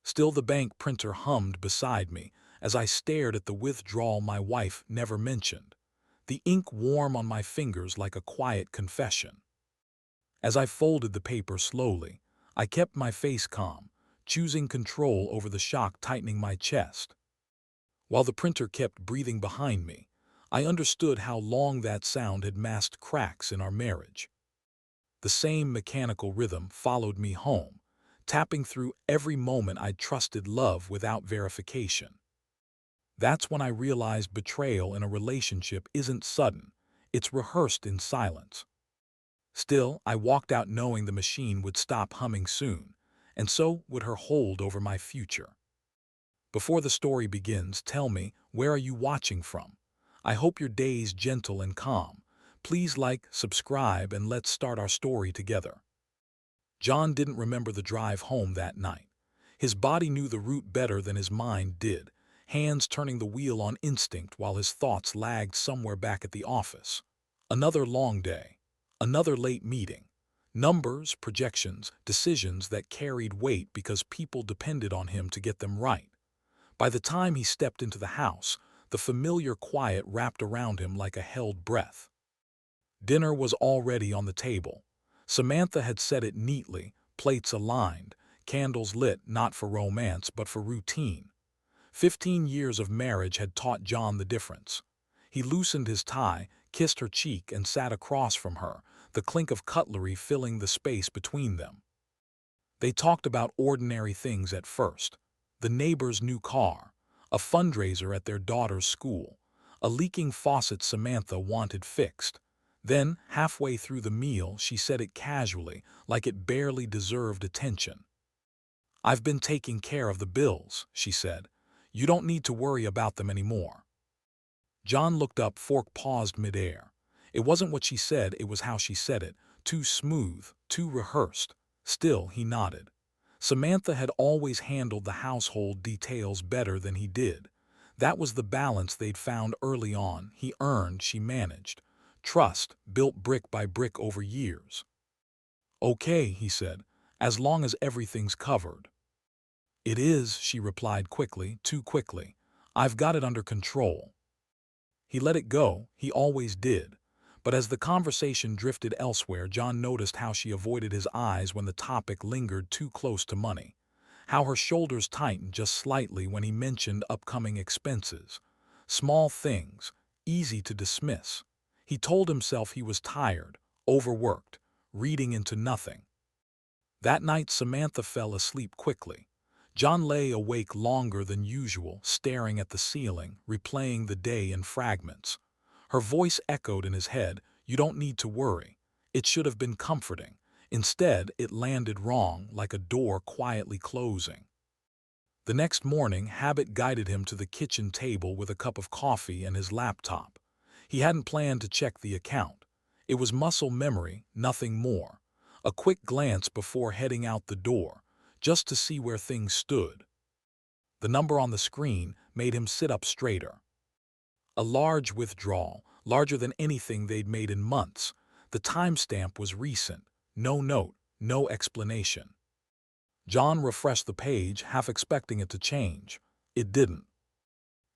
Still, the bank printer hummed beside me as I stared at the withdrawal my wife never mentioned, the ink warm on my fingers like a quiet confession. As I folded the paper slowly, I kept my face calm, choosing control over the shock tightening my chest. While the printer kept breathing behind me, I understood how long that sound had masked cracks in our marriage. The same mechanical rhythm followed me home, tapping through every moment I'd trusted love without verification. That's when I realized betrayal in a relationship isn't sudden, it's rehearsed in silence. Still, I walked out knowing the machine would stop humming soon, and so would her hold over my future. Before the story begins, tell me, where are you watching from? I hope your day's gentle and calm. Please like, subscribe, and let's start our story together. John didn't remember the drive home that night. His body knew the route better than his mind did, hands turning the wheel on instinct while his thoughts lagged somewhere back at the office. Another long day. Another late meeting. Numbers, projections, decisions that carried weight because people depended on him to get them right. By the time he stepped into the house, the familiar quiet wrapped around him like a held breath. Dinner was already on the table. Samantha had set it neatly, plates aligned, candles lit not for romance but for routine. 15 years of marriage had taught John the difference. He loosened his tie, kissed her cheek, and sat across from her, the clink of cutlery filling the space between them. They talked about ordinary things at first: the neighbor's new car, a fundraiser at their daughter's school, a leaking faucet Samantha wanted fixed. Then, halfway through the meal, she said it casually, like it barely deserved attention. "I've been taking care of the bills," she said. "You don't need to worry about them anymore." John looked up, fork paused midair. It wasn't what she said, it was how she said it, too smooth, too rehearsed. Still, he nodded. Samantha had always handled the household details better than he did. That was the balance they'd found early on. He earned, she managed. Trust, built brick by brick over years. "Okay," he said, "as long as everything's covered." "It is," she replied quickly, too quickly. "I've got it under control." He let it go, he always did. But as the conversation drifted elsewhere, John noticed how she avoided his eyes when the topic lingered too close to money. How her shoulders tightened just slightly when he mentioned upcoming expenses. Small things, easy to dismiss. He told himself he was tired, overworked, reading into nothing. That night Samantha fell asleep quickly. John lay awake longer than usual, staring at the ceiling, replaying the day in fragments. Her voice echoed in his head, "You don't need to worry." It should have been comforting. Instead, it landed wrong, like a door quietly closing. The next morning, habit guided him to the kitchen table with a cup of coffee and his laptop. He hadn't planned to check the account. It was muscle memory, nothing more. A quick glance before heading out the door, just to see where things stood. The number on the screen made him sit up straighter. A large withdrawal, larger than anything they'd made in months. The timestamp was recent. No note, no explanation. John refreshed the page, half expecting it to change. It didn't.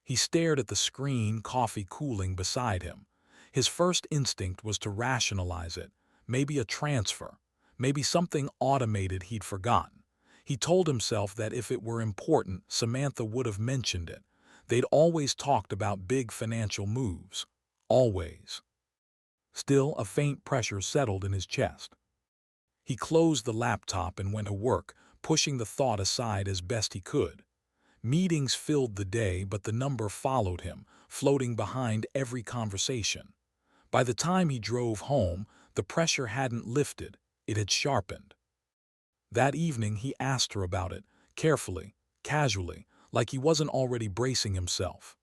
He stared at the screen, coffee cooling beside him. His first instinct was to rationalize it. Maybe a transfer. Maybe something automated he'd forgotten. He told himself that if it were important, Samantha would have mentioned it. They'd always talked about big financial moves. Always. Still, a faint pressure settled in his chest. He closed the laptop and went to work, pushing the thought aside as best he could. Meetings filled the day, but the number followed him, floating behind every conversation. By the time he drove home, the pressure hadn't lifted, it had sharpened. That evening he asked her about it, carefully, casually, like he wasn't already bracing himself.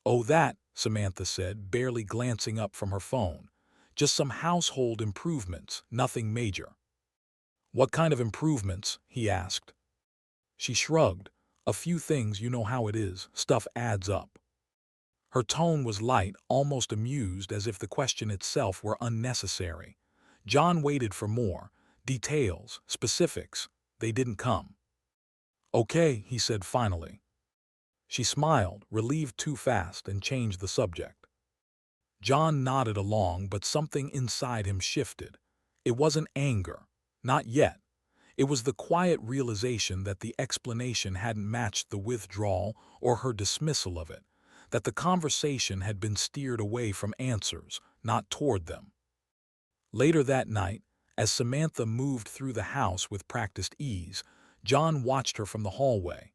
"Oh, that," Samantha said, barely glancing up from her phone. "Just some household improvements, nothing major." "What kind of improvements?" he asked. She shrugged. "A few things, you know how it is, stuff adds up." Her tone was light, almost amused, as if the question itself were unnecessary. John waited for more. Details, specifics. They didn't come. "Okay," he said finally. She smiled, relieved too fast, and changed the subject. John nodded along, but something inside him shifted. It wasn't anger. Not yet. It was the quiet realization that the explanation hadn't matched the withdrawal or her dismissal of it, that the conversation had been steered away from answers, not toward them. Later that night, as Samantha moved through the house with practiced ease, John watched her from the hallway.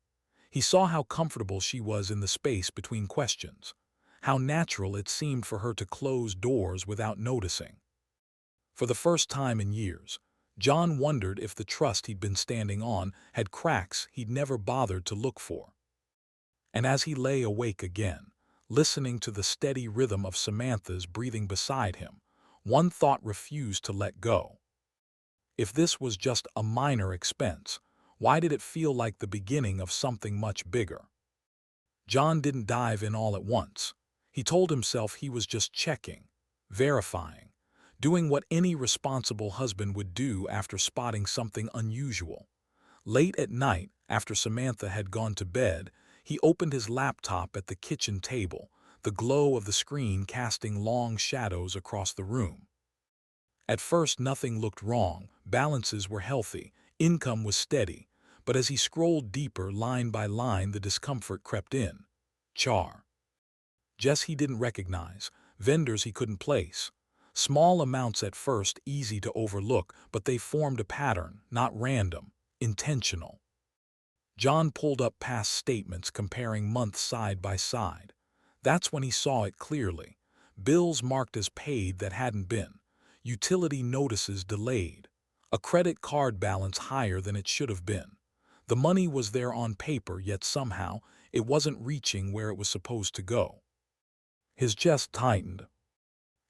He saw how comfortable she was in the space between questions, how natural it seemed for her to close doors without noticing. For the first time in years, John wondered if the trust he'd been standing on had cracks he'd never bothered to look for. And as he lay awake again, listening to the steady rhythm of Samantha's breathing beside him, one thought refused to let go. If this was just a minor expense, why did it feel like the beginning of something much bigger? John didn't dive in all at once. He told himself he was just checking, verifying, doing what any responsible husband would do after spotting something unusual. Late at night, after Samantha had gone to bed, he opened his laptop at the kitchen table, the glow of the screen casting long shadows across the room. At first nothing looked wrong, balances were healthy, income was steady, but as he scrolled deeper line by line the discomfort crept in. Char. Jess he didn't recognize, vendors he couldn't place. Small amounts at first easy to overlook, but they formed a pattern, not random, intentional. John pulled up past statements comparing months side by side. That's when he saw it clearly. Bills marked as paid that hadn't been. Utility notices delayed. A credit card balance higher than it should have been. The money was there on paper, yet somehow it wasn't reaching where it was supposed to go. His chest tightened.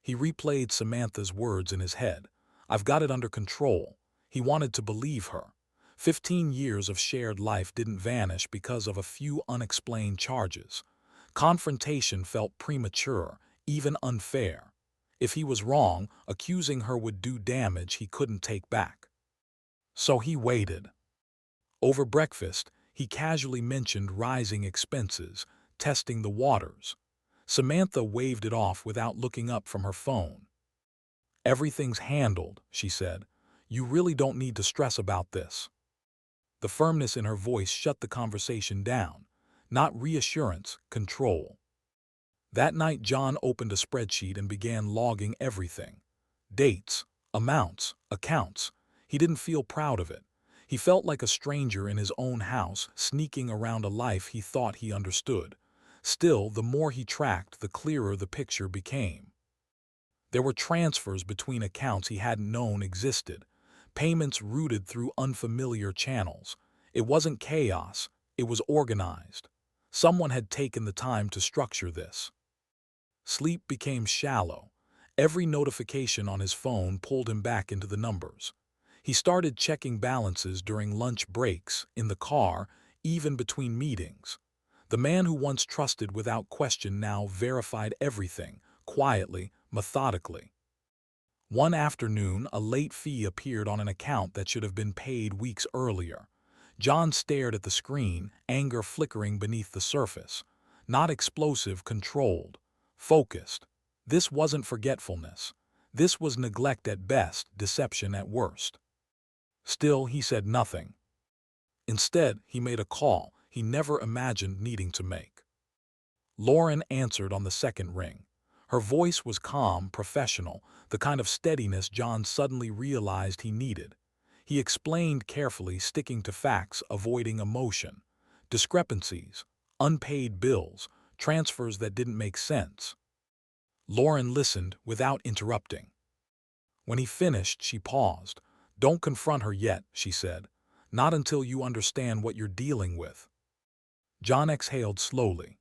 He replayed Samantha's words in his head. "I've got it under control." He wanted to believe her. 15 years of shared life didn't vanish because of a few unexplained charges. Confrontation felt premature, even unfair. If he was wrong, accusing her would do damage he couldn't take back. So he waited. Over breakfast, he casually mentioned rising expenses, testing the waters. Samantha waved it off without looking up from her phone. "Everything's handled," she said. "You really don't need to stress about this." The firmness in her voice shut the conversation down. Not reassurance, control. That night John opened a spreadsheet and began logging everything. Dates, amounts, accounts. He didn't feel proud of it. He felt like a stranger in his own house, sneaking around a life he thought he understood. Still, the more he tracked, the clearer the picture became. There were transfers between accounts he hadn't known existed, payments routed through unfamiliar channels. It wasn't chaos, it was organized. Someone had taken the time to structure this. Sleep became shallow. Every notification on his phone pulled him back into the numbers. He started checking balances during lunch breaks, in the car, even between meetings. The man who once trusted without question now verified everything, quietly, methodically. One afternoon, a late fee appeared on an account that should have been paid weeks earlier. John stared at the screen, anger flickering beneath the surface. Not explosive, controlled, focused. This wasn't forgetfulness. This was neglect at best, deception at worst. Still, he said nothing. Instead, he made a call he never imagined needing to make. Lauren answered on the second ring. Her voice was calm, professional, the kind of steadiness John suddenly realized he needed. He explained carefully, sticking to facts, avoiding emotion. Discrepancies, unpaid bills, transfers that didn't make sense. Lauren listened without interrupting. When he finished, she paused. "Don't confront her yet," she said. "Not until you understand what you're dealing with." John exhaled slowly.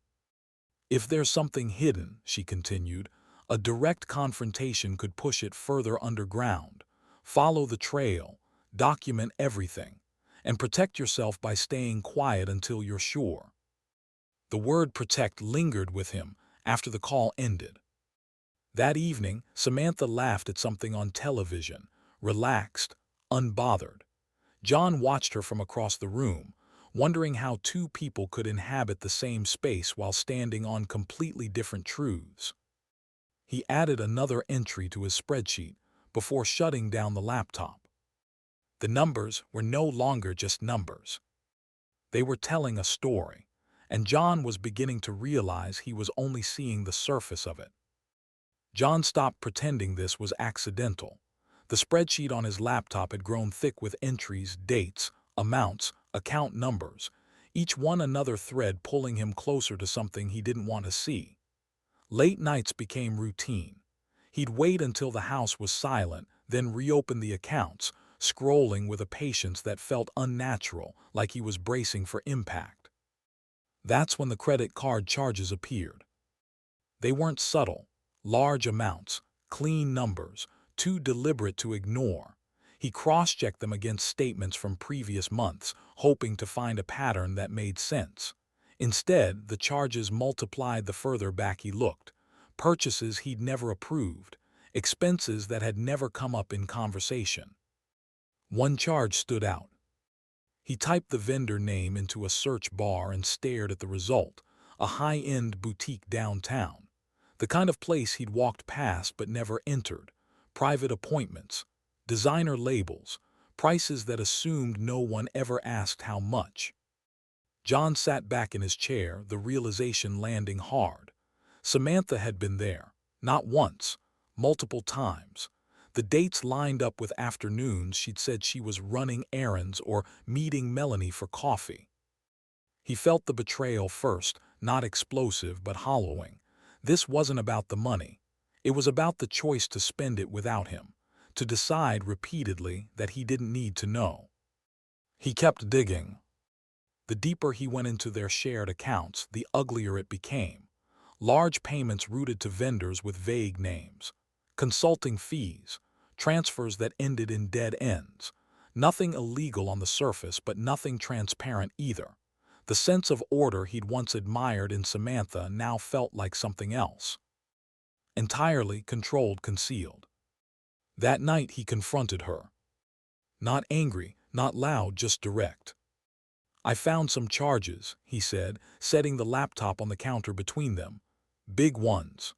"If there's something hidden," she continued, "a direct confrontation could push it further underground. Follow the trail, document everything, and protect yourself by staying quiet until you're sure." The word protect lingered with him after the call ended. That evening, Samantha laughed at something on television, relaxed, unbothered. John watched her from across the room, wondering how two people could inhabit the same space while standing on completely different truths. He added another entry to his spreadsheet before shutting down the laptop. The numbers were no longer just numbers. They were telling a story, and John was beginning to realize he was only seeing the surface of it. John stopped pretending this was accidental. The spreadsheet on his laptop had grown thick with entries, dates, amounts, account numbers, each one another thread pulling him closer to something he didn't want to see. Late nights became routine. He'd wait until the house was silent, then reopen the accounts, scrolling with a patience that felt unnatural, like he was bracing for impact. That's when the credit card charges appeared. They weren't subtle, large amounts, clean numbers, too deliberate to ignore. He cross-checked them against statements from previous months, hoping to find a pattern that made sense. Instead, the charges multiplied the further back he looked. Purchases he'd never approved, expenses that had never come up in conversation. One charge stood out. He typed the vendor name into a search bar and stared at the result, a high-end boutique downtown. The kind of place he'd walked past but never entered. Private appointments, designer labels, prices that assumed no one ever asked how much. John sat back in his chair, the realization landing hard. Samantha had been there, not once, multiple times. The dates lined up with afternoons she'd said she was running errands or meeting Melanie for coffee. He felt the betrayal first, not explosive but hollowing. This wasn't about the money. It was about the choice to spend it without him, to decide repeatedly that he didn't need to know. He kept digging. The deeper he went into their shared accounts, the uglier it became. Large payments routed to vendors with vague names, consulting fees, transfers that ended in dead ends. Nothing illegal on the surface, but nothing transparent either. The sense of order he'd once admired in Samantha now felt like something else. Entirely controlled, concealed. That night he confronted her. Not angry, not loud, just direct. "I found some charges," he said, setting the laptop on the counter between them. "Big ones."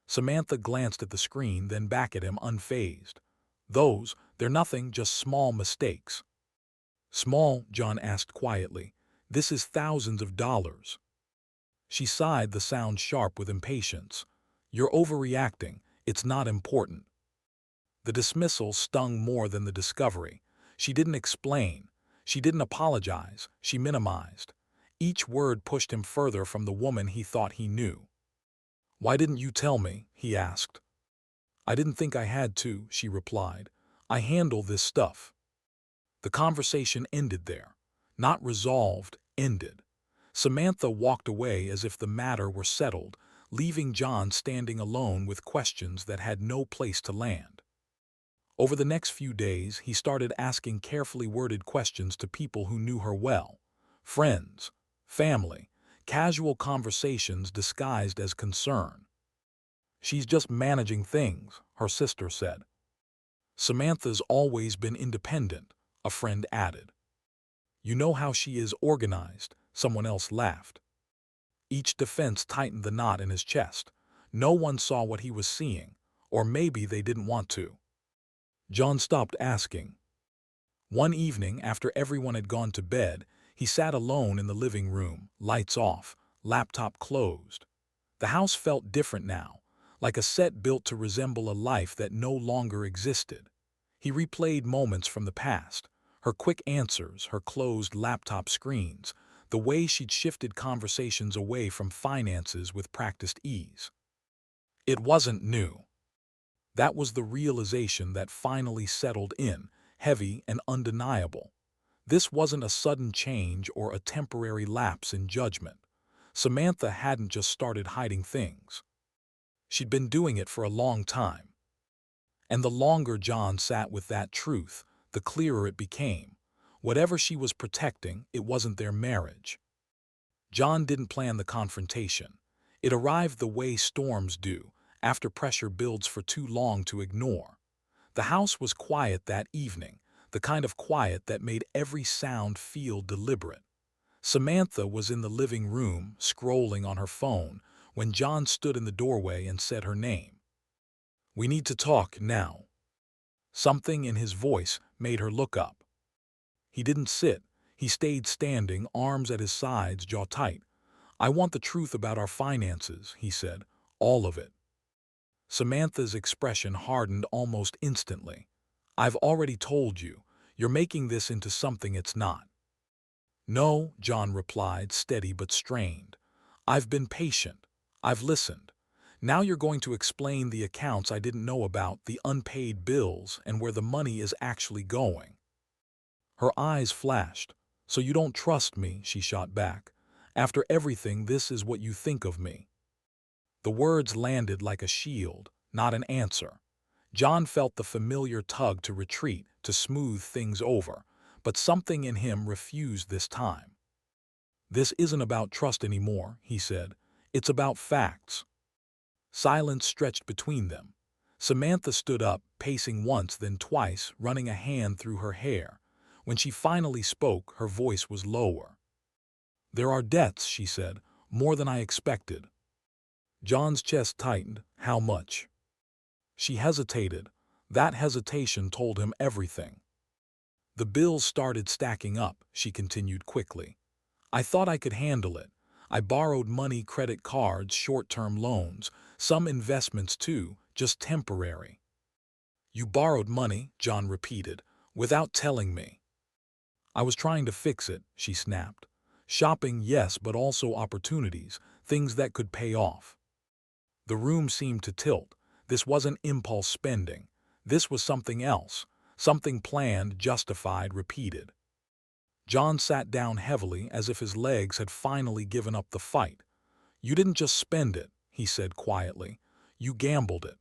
Samantha glanced at the screen, then back at him, unfazed. "They're nothing, just small mistakes." "Small?" John asked quietly. "This is thousands of dollars." She sighed, the sound sharp with impatience. "You're overreacting. It's not important." The dismissal stung more than the discovery. She didn't explain. She didn't apologize. She minimized. Each word pushed him further from the woman he thought he knew. "Why didn't you tell me?" he asked. "I didn't think I had to," she replied. "I handle this stuff." The conversation ended there. Not resolved, ended. Samantha walked away as if the matter were settled, leaving John standing alone with questions that had no place to land. Over the next few days, he started asking carefully worded questions to people who knew her well. Friends, family, casual conversations disguised as concern. "She's just managing things," her sister said. "Samantha's always been independent," a friend added. "You know how she is organized," someone else laughed. Each defense tightened the knot in his chest. No one saw what he was seeing, or maybe they didn't want to. John stopped asking. One evening, after everyone had gone to bed, he sat alone in the living room, lights off, laptop closed. The house felt different now, like a set built to resemble a life that no longer existed. He replayed moments from the past, her quick answers, her closed laptop screens, the way she'd shifted conversations away from finances with practiced ease. It wasn't new. That was the realization that finally settled in, heavy and undeniable. This wasn't a sudden change or a temporary lapse in judgment. Samantha hadn't just started hiding things. She'd been doing it for a long time. And the longer John sat with that truth, the clearer it became. Whatever she was protecting, it wasn't their marriage. John didn't plan the confrontation. It arrived the way storms do, after pressure builds for too long to ignore. The house was quiet that evening, the kind of quiet that made every sound feel deliberate. Samantha was in the living room, scrolling on her phone, when John stood in the doorway and said her name. "We need to talk now." Something in his voice made her look up. He didn't sit. He stayed standing, arms at his sides, jaw tight. "I want the truth about our finances," he said. "All of it." Samantha's expression hardened almost instantly. "I've already told you. You're making this into something it's not." "No," John replied, steady but strained. "I've been patient. I've listened. Now you're going to explain the accounts I didn't know about, the unpaid bills, and where the money is actually going." Her eyes flashed. "So you don't trust me," she shot back. "After everything, this is what you think of me." The words landed like a shield, not an answer. John felt the familiar tug to retreat, to smooth things over, but something in him refused this time. "This isn't about trust anymore," he said. "It's about facts." Silence stretched between them. Samantha stood up, pacing once, then twice, running a hand through her hair. When she finally spoke, her voice was lower. "There are debts," she said, "more than I expected." John's chest tightened. "How much?" She hesitated. That hesitation told him everything. "The bills started stacking up," she continued quickly. "I thought I could handle it. I borrowed money, credit cards, short-term loans, some investments too, just temporary." "You borrowed money," John repeated, "without telling me." "I was trying to fix it," she snapped. "Shopping, yes, but also opportunities, things that could pay off." The room seemed to tilt. This wasn't impulse spending. This was something else, something planned, justified, repeated. John sat down heavily, as if his legs had finally given up the fight. "You didn't just spend it," he said quietly. "You gambled it."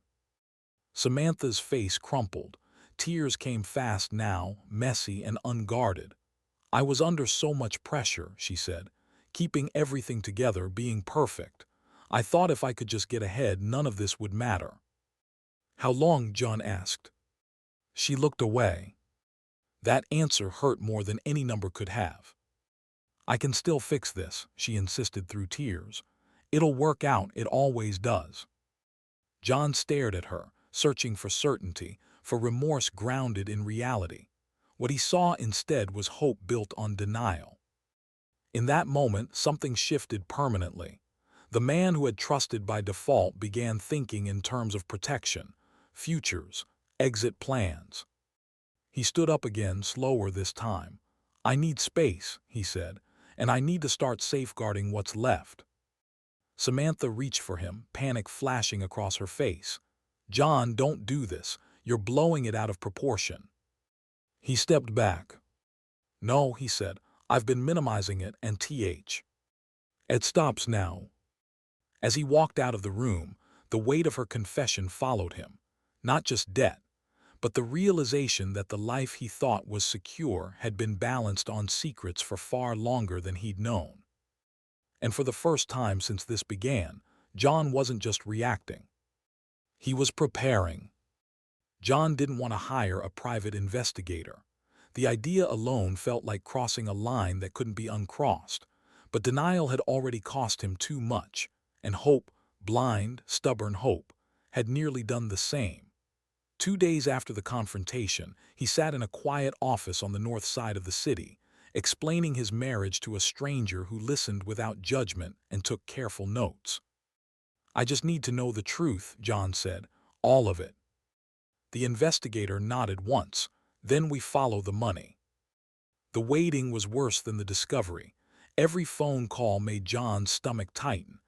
Samantha's face crumpled. Tears came fast now, messy and unguarded. "I was under so much pressure," she said, "keeping everything together, being perfect. I thought if I could just get ahead, none of this would matter." "How long?" John asked. She looked away. That answer hurt more than any number could have. "I can still fix this," she insisted through tears. "It'll work out, it always does." John stared at her, searching for certainty, for remorse grounded in reality. What he saw instead was hope built on denial. In that moment, something shifted permanently. The man who had trusted by default began thinking in terms of protection, futures, exit plans. He stood up again, slower this time. "I need space," he said, "and I need to start safeguarding what's left." Samantha reached for him, panic flashing across her face. "John, don't do this. You're blowing it out of proportion." He stepped back. "No," he said, "I've been minimizing it, and it stops now." As he walked out of the room, the weight of her confession followed him. Not just debt, but the realization that the life he thought was secure had been balanced on secrets for far longer than he'd known. And for the first time since this began, John wasn't just reacting. He was preparing. John didn't want to hire a private investigator. The idea alone felt like crossing a line that couldn't be uncrossed, but denial had already cost him too much, and hope, blind, stubborn hope, had nearly done the same. 2 days after the confrontation, he sat in a quiet office on the north side of the city, explaining his marriage to a stranger who listened without judgment and took careful notes. "I just need to know the truth," John said, "all of it." The investigator nodded once. "Then we follow the money." The waiting was worse than the discovery. Every phone call made John's stomach tighten.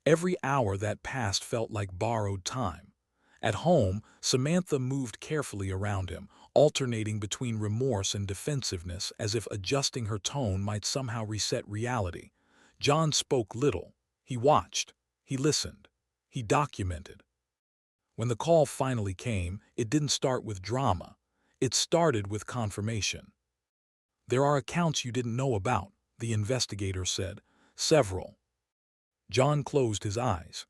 Every hour that passed felt like borrowed time. At home, Samantha moved carefully around him, alternating between remorse and defensiveness, as if adjusting her tone might somehow reset reality. John spoke little. He watched. He listened. He documented. When the call finally came, it didn't start with drama. It started with confirmation. "There are accounts you didn't know about," the investigator said. "Several." John closed his eyes.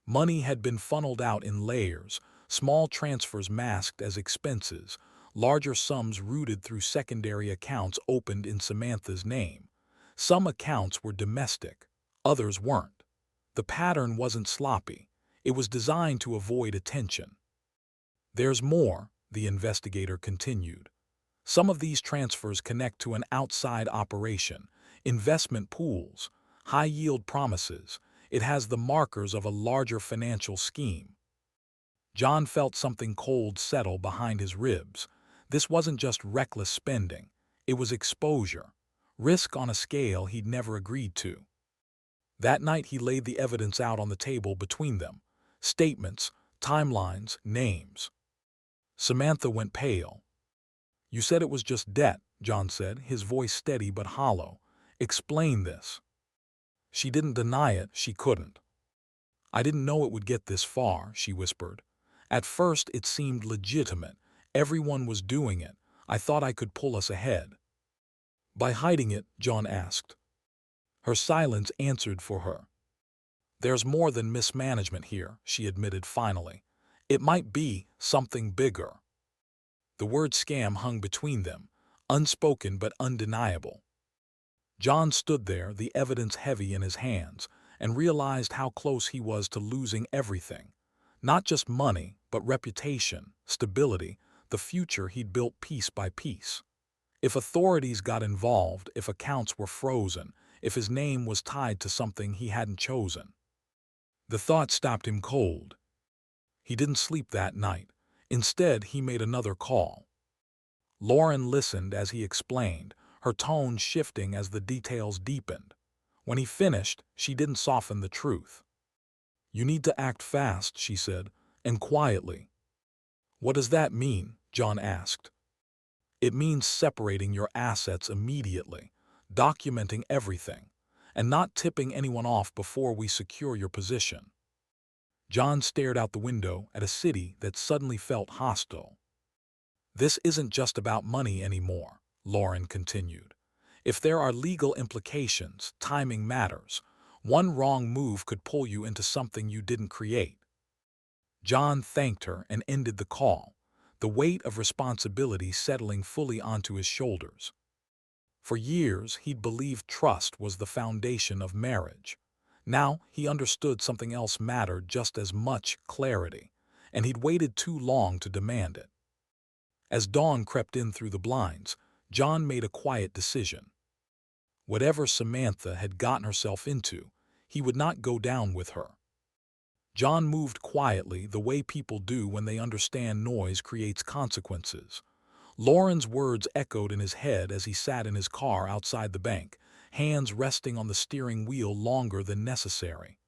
Money had been funneled out in layers, small transfers masked as expenses, larger sums routed through secondary accounts opened in Samantha's name. Some accounts were domestic, others weren't. The pattern wasn't sloppy. It was designed to avoid attention. There's more, the investigator continued. Some of these transfers connect to an outside operation, investment pools, high-yield promises. It has the markers of a larger financial scheme. John felt something cold settle behind his ribs. This wasn't just reckless spending. It was exposure, risk on a scale he'd never agreed to. That night he laid the evidence out on the table between them. Statements, timelines, names. Samantha went pale. "You said it was just debt," John said, his voice steady but hollow. "Explain this." "She didn't deny it, she couldn't." "I didn't know it would get this far," she whispered. "At first it seemed legitimate. Everyone was doing it. I thought I could pull us ahead." "By hiding it?" John asked. Her silence answered for her. "There's more than mismanagement here," she admitted finally. "It might be something bigger." The word scam hung between them, unspoken but undeniable. John stood there, the evidence heavy in his hands, and realized how close he was to losing everything. Not just money, but reputation, stability, the future he'd built piece by piece. If authorities got involved, if accounts were frozen, if his name was tied to something he hadn't chosen. The thought stopped him cold. He didn't sleep that night. Instead, he made another call. Lauren listened as he explained, her tone shifting as the details deepened. When he finished, she didn't soften the truth. "You need to act fast," she said, "and quietly." "What does that mean?" John asked. "It means separating your assets immediately, documenting everything, and not tipping anyone off before we secure your position." John stared out the window at a city that suddenly felt hostile. "This isn't just about money anymore," Lauren continued. "If there are legal implications, timing matters. One wrong move could pull you into something you didn't create." John thanked her and ended the call, the weight of responsibility settling fully onto his shoulders. For years, he'd believed trust was the foundation of marriage. Now, he understood something else mattered just as much: clarity, and he'd waited too long to demand it. As dawn crept in through the blinds, John made a quiet decision. Whatever Samantha had gotten herself into, he would not go down with her. John moved quietly, the way people do when they understand noise creates consequences. Lauren's words echoed in his head as he sat in his car outside the bank, hands resting on the steering wheel longer than necessary.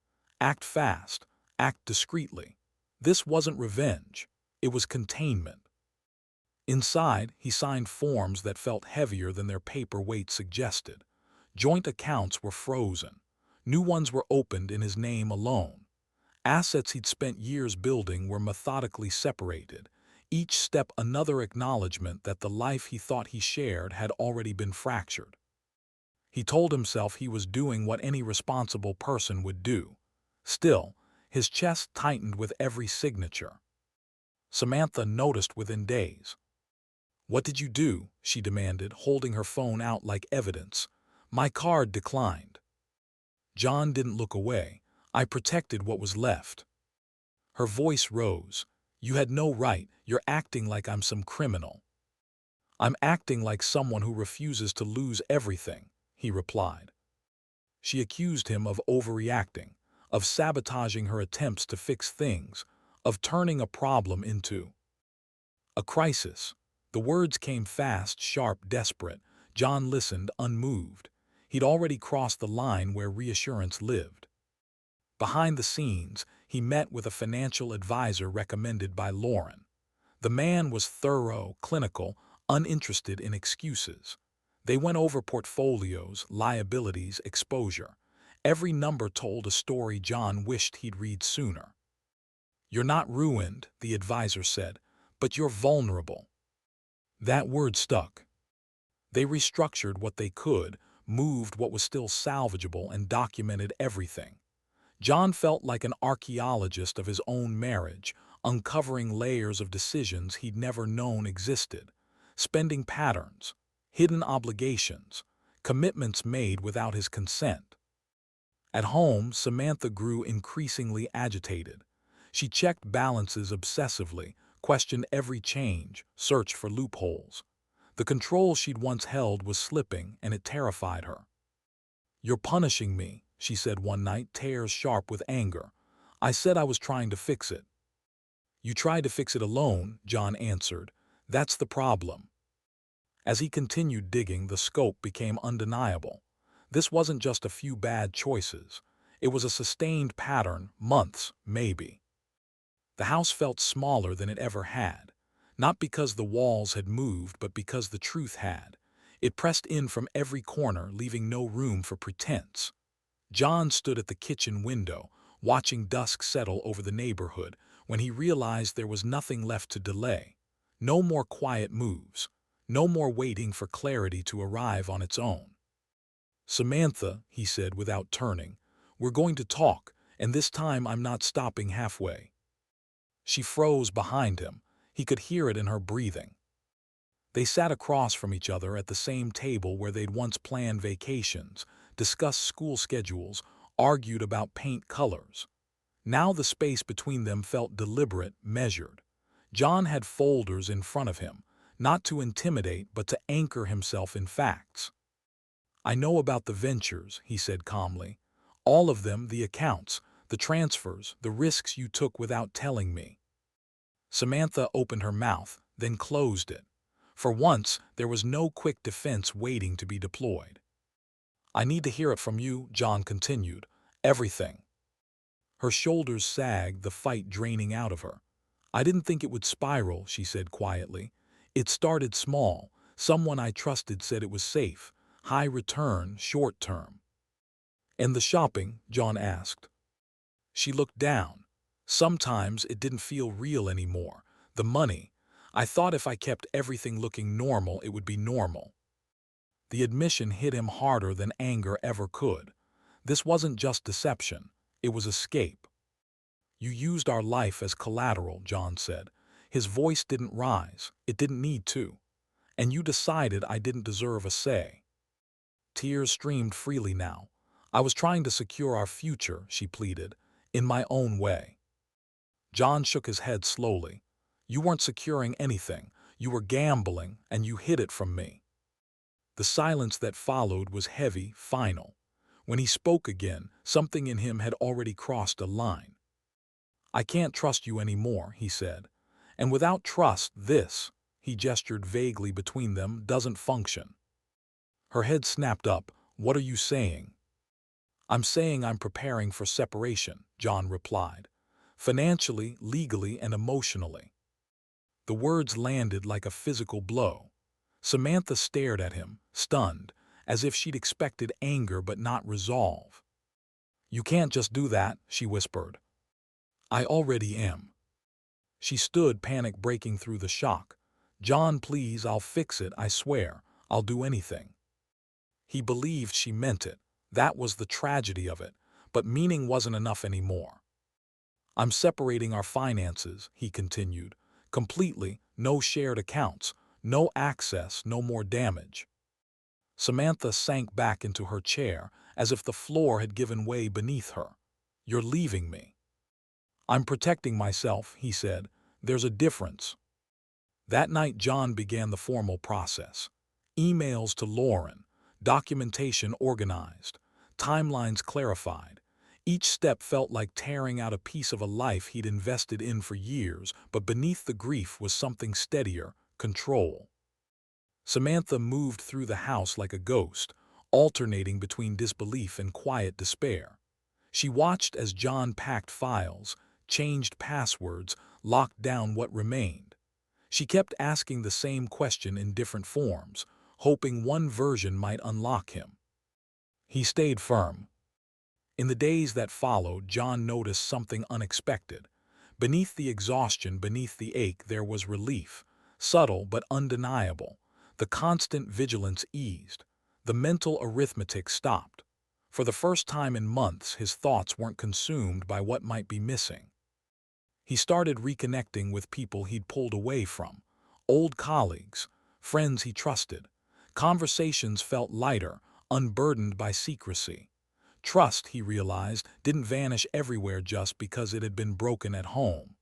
Act fast, act discreetly. This wasn't revenge, it was containment. Inside, he signed forms that felt heavier than their paper weight suggested. Joint accounts were frozen. New ones were opened in his name alone. Assets he'd spent years building were methodically separated, each step another acknowledgement that the life he thought he shared had already been fractured. He told himself he was doing what any responsible person would do. Still, his chest tightened with every signature. Samantha noticed within days. "What did you do?" she demanded, holding her phone out like evidence. "My card declined." John didn't look away. "I protected what was left." Her voice rose. "You had no right. You're acting like I'm some criminal." "I'm acting like someone who refuses to lose everything," he replied. She accused him of overreacting, of sabotaging her attempts to fix things, of turning a problem into a crisis. The words came fast, sharp, desperate. John listened, unmoved. He'd already crossed the line where reassurance lived. Behind the scenes, he met with a financial advisor recommended by Lauren. The man was thorough, clinical, uninterested in excuses. They went over portfolios, liabilities, exposure. Every number told a story John wished he'd read sooner. "You're not ruined," the advisor said, "but you're vulnerable." That word stuck. They restructured what they could, moved what was still salvageable, and documented everything. John felt like an archaeologist of his own marriage, uncovering layers of decisions he'd never known existed, spending patterns, hidden obligations, commitments made without his consent. At home, Samantha grew increasingly agitated. She checked balances obsessively, questioned every change, searched for loopholes. The control she'd once held was slipping, and it terrified her. "You're punishing me," she said one night, tears sharp with anger. "I said I was trying to fix it." "You tried to fix it alone," John answered. "That's the problem." As he continued digging, the scope became undeniable. This wasn't just a few bad choices. It was a sustained pattern, months, maybe. The house felt smaller than it ever had, not because the walls had moved, but because the truth had. It pressed in from every corner, leaving no room for pretense. John stood at the kitchen window, watching dusk settle over the neighborhood, when he realized there was nothing left to delay. No more quiet moves. No more waiting for clarity to arrive on its own. "Samantha," he said without turning, "we're going to talk, and this time I'm not stopping halfway." She froze behind him. He could hear it in her breathing. They sat across from each other at the same table where they'd once planned vacations, discussed school schedules, argued about paint colors. Now the space between them felt deliberate, measured. John had folders in front of him, not to intimidate but to anchor himself in facts. "I know about the ventures," he said calmly. "All of them, the accounts, the transfers, the risks you took without telling me." Samantha opened her mouth, then closed it. For once, there was no quick defense waiting to be deployed. "I need to hear it from you," John continued. "Everything." Her shoulders sagged, the fight draining out of her. "I didn't think it would spiral," she said quietly. "It started small. Someone I trusted said it was safe. High return, short term." "And the shopping?" John asked. She looked down. "Sometimes it didn't feel real anymore. The money. I thought if I kept everything looking normal, it would be normal." The admission hit him harder than anger ever could. This wasn't just deception. It was escape. "You used our life as collateral," John said. His voice didn't rise. It didn't need to. "And you decided I didn't deserve a say." Tears streamed freely now. "I was trying to secure our future," she pleaded, "in my own way." John shook his head slowly. "You weren't securing anything. You were gambling, and you hid it from me." The silence that followed was heavy, final. When he spoke again, something in him had already crossed a line. "I can't trust you anymore," he said. "And without trust, this," he gestured vaguely between them, "doesn't function." Her head snapped up. "What are you saying?" "I'm saying I'm preparing for separation," John replied. "Financially, legally, and emotionally." The words landed like a physical blow. Samantha stared at him, stunned, as if she'd expected anger but not resolve. "You can't just do that," she whispered. "I already am." She stood, panic breaking through the shock. "John, please, I'll fix it, I swear. I'll do anything." He believed she meant it. That was the tragedy of it. But meaning wasn't enough anymore. "I'm separating our finances," he continued. "Completely, no shared accounts, no access, no more damage." Samantha sank back into her chair, as if the floor had given way beneath her. "You're leaving me." "I'm protecting myself," he said. "There's a difference." That night John began the formal process. Emails to Lauren, documentation organized, timelines clarified. Each step felt like tearing out a piece of a life he'd invested in for years, but beneath the grief was something steadier: control. Samantha moved through the house like a ghost, alternating between disbelief and quiet despair. She watched as John packed files, changed passwords, locked down what remained. She kept asking the same question in different forms, hoping one version might unlock him. He stayed firm. In the days that followed, John noticed something unexpected. Beneath the exhaustion, beneath the ache, there was relief, subtle but undeniable. The constant vigilance eased. The mental arithmetic stopped. For the first time in months, his thoughts weren't consumed by what might be missing. He started reconnecting with people he'd pulled away from, old colleagues, friends he trusted. Conversations felt lighter, unburdened by secrecy. Trust, he realized, didn't vanish everywhere just because it had been broken at home.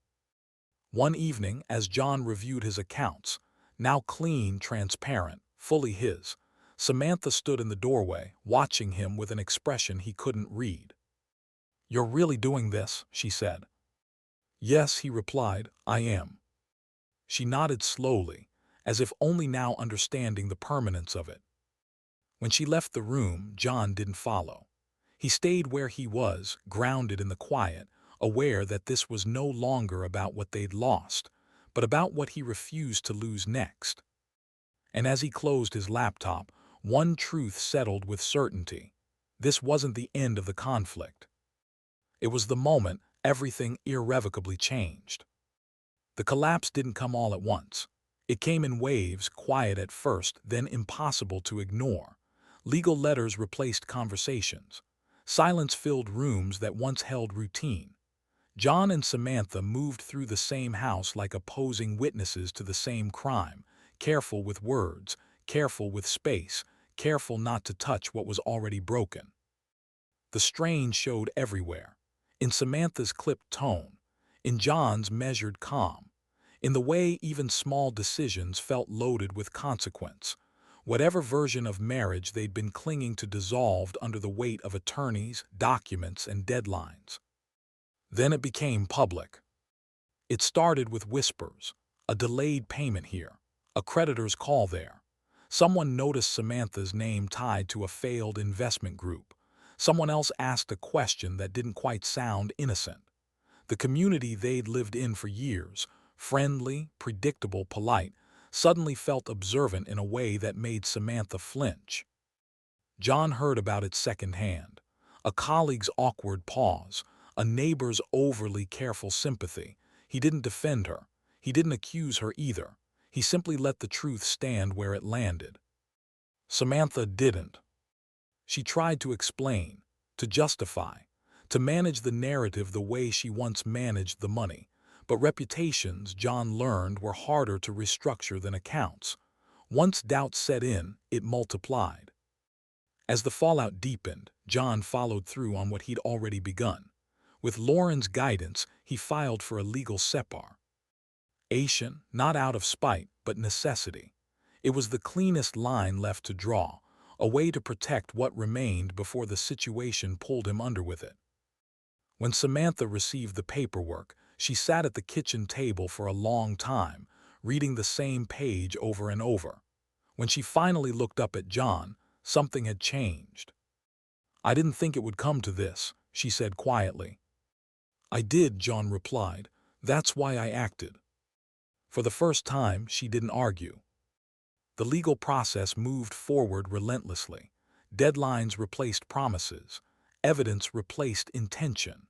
One evening, as John reviewed his accounts, now clean, transparent, fully his, Samantha stood in the doorway, watching him with an expression he couldn't read. "You're really doing this?" she said. "Yes," he replied, "I am." She nodded slowly, as if only now understanding the permanence of it. When she left the room, John didn't follow. He stayed where he was, grounded in the quiet, aware that this was no longer about what they'd lost, but about what he refused to lose next. And as he closed his laptop, one truth settled with certainty. This wasn't the end of the conflict. It was the moment everything irrevocably changed. The collapse didn't come all at once. It came in waves, quiet at first, then impossible to ignore. Legal letters replaced conversations. Silence filled rooms that once held routine. John and Samantha moved through the same house like opposing witnesses to the same crime, careful with words, careful with space, careful not to touch what was already broken. The strain showed everywhere. In Samantha's clipped tone, in John's measured calm, in the way even small decisions felt loaded with consequence. Whatever version of marriage they'd been clinging to dissolved under the weight of attorneys, documents, and deadlines. Then it became public. It started with whispers, a delayed payment here, a creditor's call there. Someone noticed Samantha's name tied to a failed investment group. Someone else asked a question that didn't quite sound innocent. The community they'd lived in for years, friendly, predictable, polite, suddenly felt observant in a way that made Samantha flinch. John heard about it secondhand. A colleague's awkward pause, a neighbor's overly careful sympathy. He didn't defend her. He didn't accuse her either. He simply let the truth stand where it landed. Samantha didn't. She tried to explain, to justify, to manage the narrative the way she once managed the money. But reputations, John learned, were harder to restructure than accounts. Once doubt set in, it multiplied. As the fallout deepened, John followed through on what he'd already begun. With Lauren's guidance, he filed for a legal separation, not out of spite, but necessity. It was the cleanest line left to draw, a way to protect what remained before the situation pulled him under with it. When Samantha received the paperwork, she sat at the kitchen table for a long time, reading the same page over and over. When she finally looked up at John, something had changed. "I didn't think it would come to this," she said quietly. "I did," John replied. "That's why I acted." For the first time, she didn't argue. The legal process moved forward relentlessly. Deadlines replaced promises. Evidence replaced intention.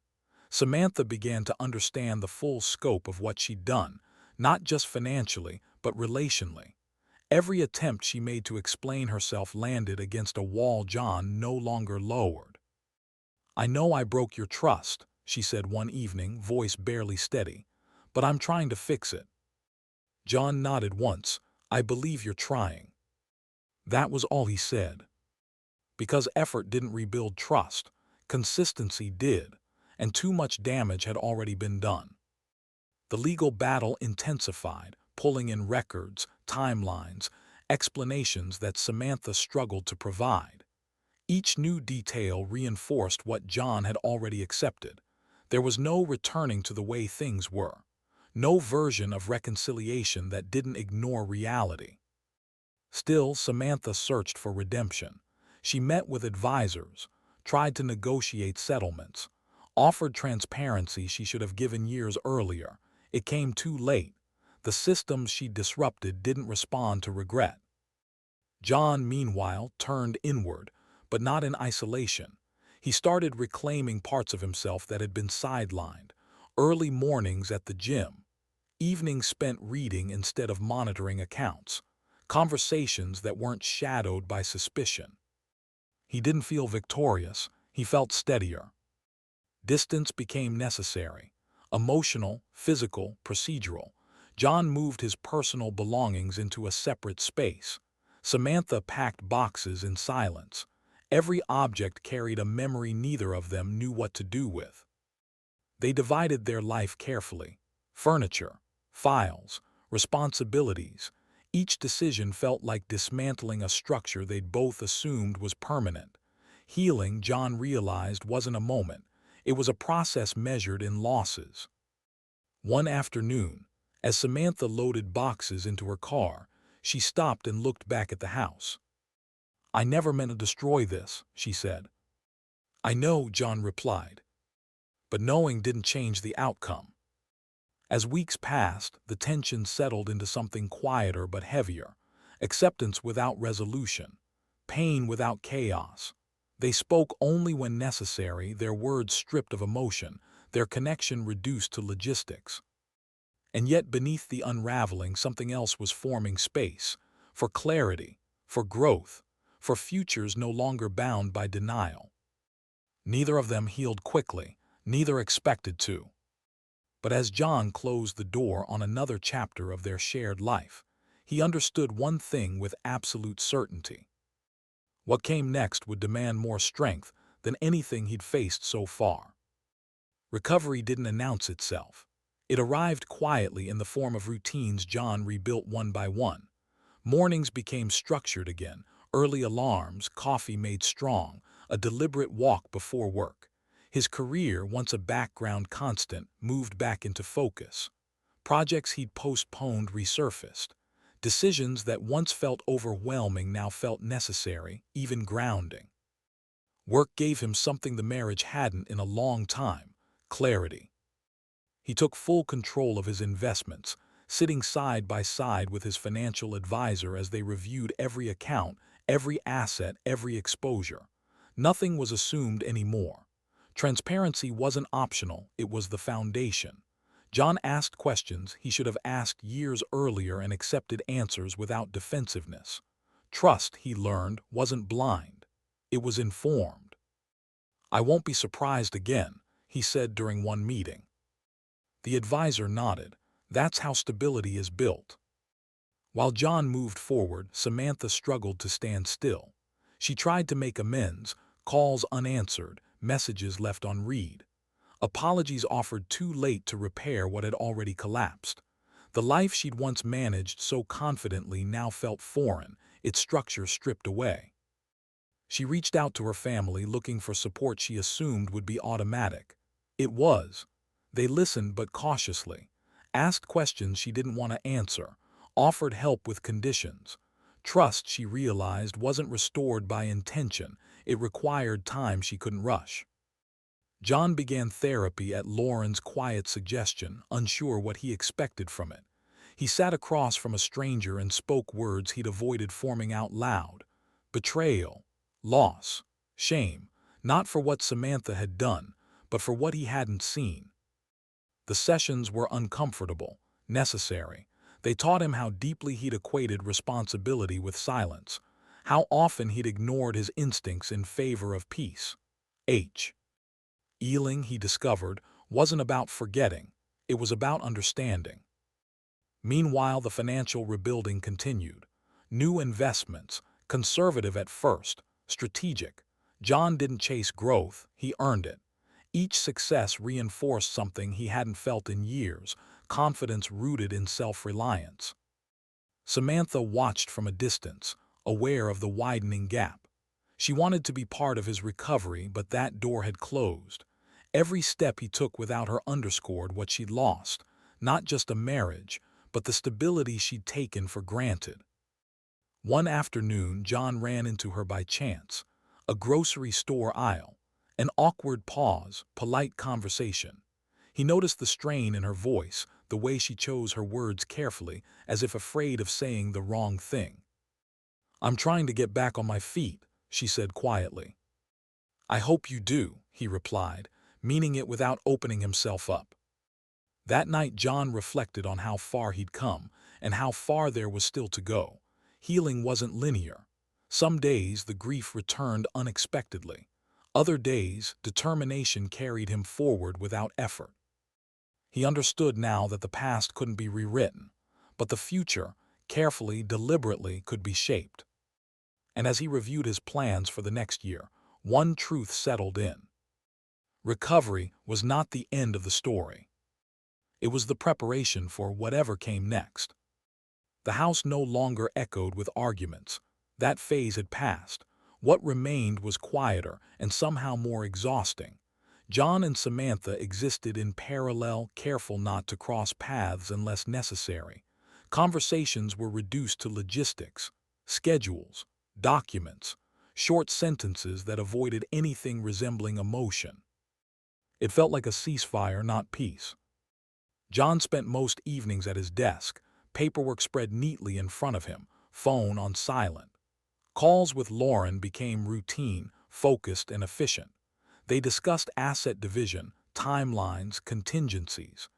Samantha began to understand the full scope of what she'd done, not just financially, but relationally. Every attempt she made to explain herself landed against a wall John no longer lowered. "I know I broke your trust," she said one evening, voice barely steady, "but I'm trying to fix it." John nodded once. "I believe you're trying." That was all he said. Because effort didn't rebuild trust, consistency did, and too much damage had already been done. The legal battle intensified, pulling in records, timelines, explanations that Samantha struggled to provide. Each new detail reinforced what John had already accepted. There was no returning to the way things were. No version of reconciliation that didn't ignore reality. Still, Samantha searched for redemption. She met with advisors, tried to negotiate settlements, offered transparency she should have given years earlier. It came too late. The systems she disrupted didn't respond to regret. John, meanwhile, turned inward, but not in isolation. He started reclaiming parts of himself that had been sidelined. Early mornings at the gym, evenings spent reading instead of monitoring accounts, conversations that weren't shadowed by suspicion. He didn't feel victorious, he felt steadier. Distance became necessary. Emotional, physical, procedural. John moved his personal belongings into a separate space. Samantha packed boxes in silence. Every object carried a memory neither of them knew what to do with. They divided their life carefully. Furniture, files, responsibilities. Each decision felt like dismantling a structure they'd both assumed was permanent. Healing, John realized, wasn't a moment. It was a process measured in losses. One afternoon, as Samantha loaded boxes into her car, she stopped and looked back at the house. "I never meant to destroy this," she said. "I know," John replied. But knowing didn't change the outcome. As weeks passed, the tension settled into something quieter but heavier. Acceptance without resolution. Pain without chaos. They spoke only when necessary, their words stripped of emotion, their connection reduced to logistics. And yet beneath the unraveling, something else was forming space. For clarity, for growth, for futures no longer bound by denial. Neither of them healed quickly, neither expected to. But as John closed the door on another chapter of their shared life, he understood one thing with absolute certainty. What came next would demand more strength than anything he'd faced so far. Recovery didn't announce itself. It arrived quietly in the form of routines John rebuilt one by one. Mornings became structured again, early alarms, coffee made strong, a deliberate walk before work. His career, once a background constant, moved back into focus. Projects he'd postponed resurfaced. Decisions that once felt overwhelming now felt necessary, even grounding. Work gave him something the marriage hadn't in a long time: clarity. He took full control of his investments, sitting side by side with his financial advisor as they reviewed every account, every asset, every exposure. Nothing was assumed anymore. Transparency wasn't optional, it was the foundation. John asked questions he should have asked years earlier and accepted answers without defensiveness. Trust, he learned, wasn't blind. It was informed. "I won't be surprised again," he said during one meeting. The advisor nodded. That's how stability is built. While John moved forward, Samantha struggled to stand still. She tried to make amends, calls unanswered, messages left unread. Apologies offered too late to repair what had already collapsed. The life she'd once managed so confidently now felt foreign, its structure stripped away. She reached out to her family looking for support she assumed would be automatic. It was. They listened but cautiously, asked questions she didn't want to answer, offered help with conditions. Trust, she realized, wasn't restored by intention. It required time she couldn't rush. John began therapy at Lauren's quiet suggestion, unsure what he expected from it. He sat across from a stranger and spoke words he'd avoided forming out loud. Betrayal, loss, shame, not for what Samantha had done, but for what he hadn't seen. The sessions were uncomfortable, necessary. They taught him how deeply he'd equated responsibility with silence, how often he'd ignored his instincts in favor of peace. Healing, he discovered, wasn't about forgetting. It was about understanding. Meanwhile, the financial rebuilding continued. New investments, conservative at first, strategic. John didn't chase growth, he earned it. Each success reinforced something he hadn't felt in years, confidence rooted in self-reliance. Samantha watched from a distance, aware of the widening gap. She wanted to be part of his recovery, but that door had closed. Every step he took without her underscored what she'd lost, not just a marriage, but the stability she'd taken for granted. One afternoon, John ran into her by chance, a grocery store aisle. An awkward pause, polite conversation. He noticed the strain in her voice, the way she chose her words carefully, as if afraid of saying the wrong thing. "I'm trying to get back on my feet," she said quietly. "I hope you do," he replied, meaning it without opening himself up. That night, John reflected on how far he'd come and how far there was still to go. Healing wasn't linear. Some days the grief returned unexpectedly. Other days, determination carried him forward without effort. He understood now that the past couldn't be rewritten, but the future, carefully, deliberately, could be shaped. And as he reviewed his plans for the next year, one truth settled in. Recovery was not the end of the story. It was the preparation for whatever came next. The house no longer echoed with arguments. That phase had passed. What remained was quieter and somehow more exhausting. John and Samantha existed in parallel, careful not to cross paths unless necessary. Conversations were reduced to logistics, schedules, documents, short sentences that avoided anything resembling emotion. It felt like a ceasefire, not peace. John spent most evenings at his desk, paperwork spread neatly in front of him, phone on silent. Calls with Lauren became routine, focused, and efficient. They discussed asset division, timelines, contingencies.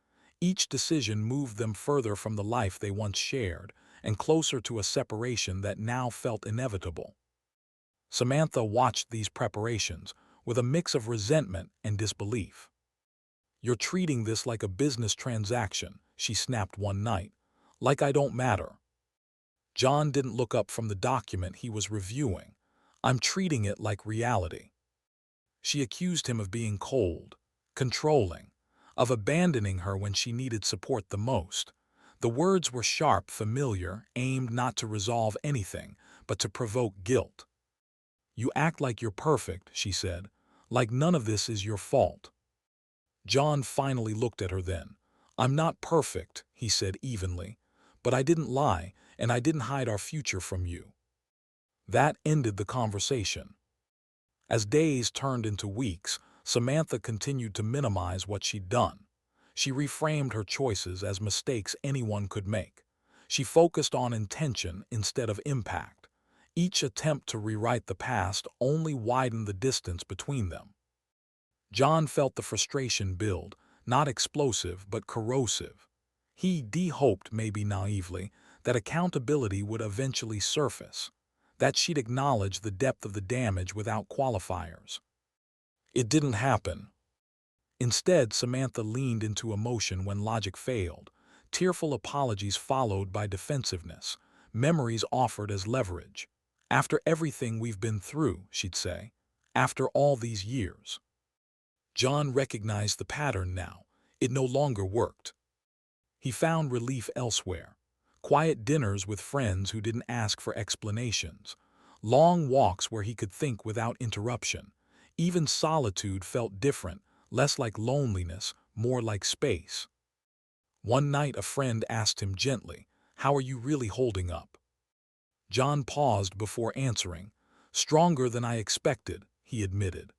Each decision moved them further from the life they once shared and closer to a separation that now felt inevitable. Samantha watched these preparations with a mix of resentment and disbelief. "You're treating this like a business transaction," she snapped one night. "Like I don't matter." John didn't look up from the document he was reviewing. "I'm treating it like reality." She accused him of being cold, controlling, of abandoning her when she needed support the most. The words were sharp, familiar, aimed not to resolve anything, but to provoke guilt. "You act like you're perfect," she said, "like none of this is your fault." John finally looked at her then. "I'm not perfect," he said evenly, "but I didn't lie, and I didn't hide our future from you." That ended the conversation. As days turned into weeks, Samantha continued to minimize what she'd done. She reframed her choices as mistakes anyone could make. She focused on intention instead of impact. Each attempt to rewrite the past only widened the distance between them. John felt the frustration build, not explosive but corrosive. He hoped, maybe naively, that accountability would eventually surface, that she'd acknowledge the depth of the damage without qualifiers. It didn't happen. Instead, Samantha leaned into emotion when logic failed. Tearful apologies followed by defensiveness, memories offered as leverage. "After everything we've been through," she'd say, "after all these years." John recognized the pattern now. It no longer worked. He found relief elsewhere. Quiet dinners with friends who didn't ask for explanations. Long walks where he could think without interruption. Even solitude felt different, less like loneliness, more like space. One night a friend asked him gently, "How are you really holding up?" John paused before answering. "Stronger than I expected," he admitted.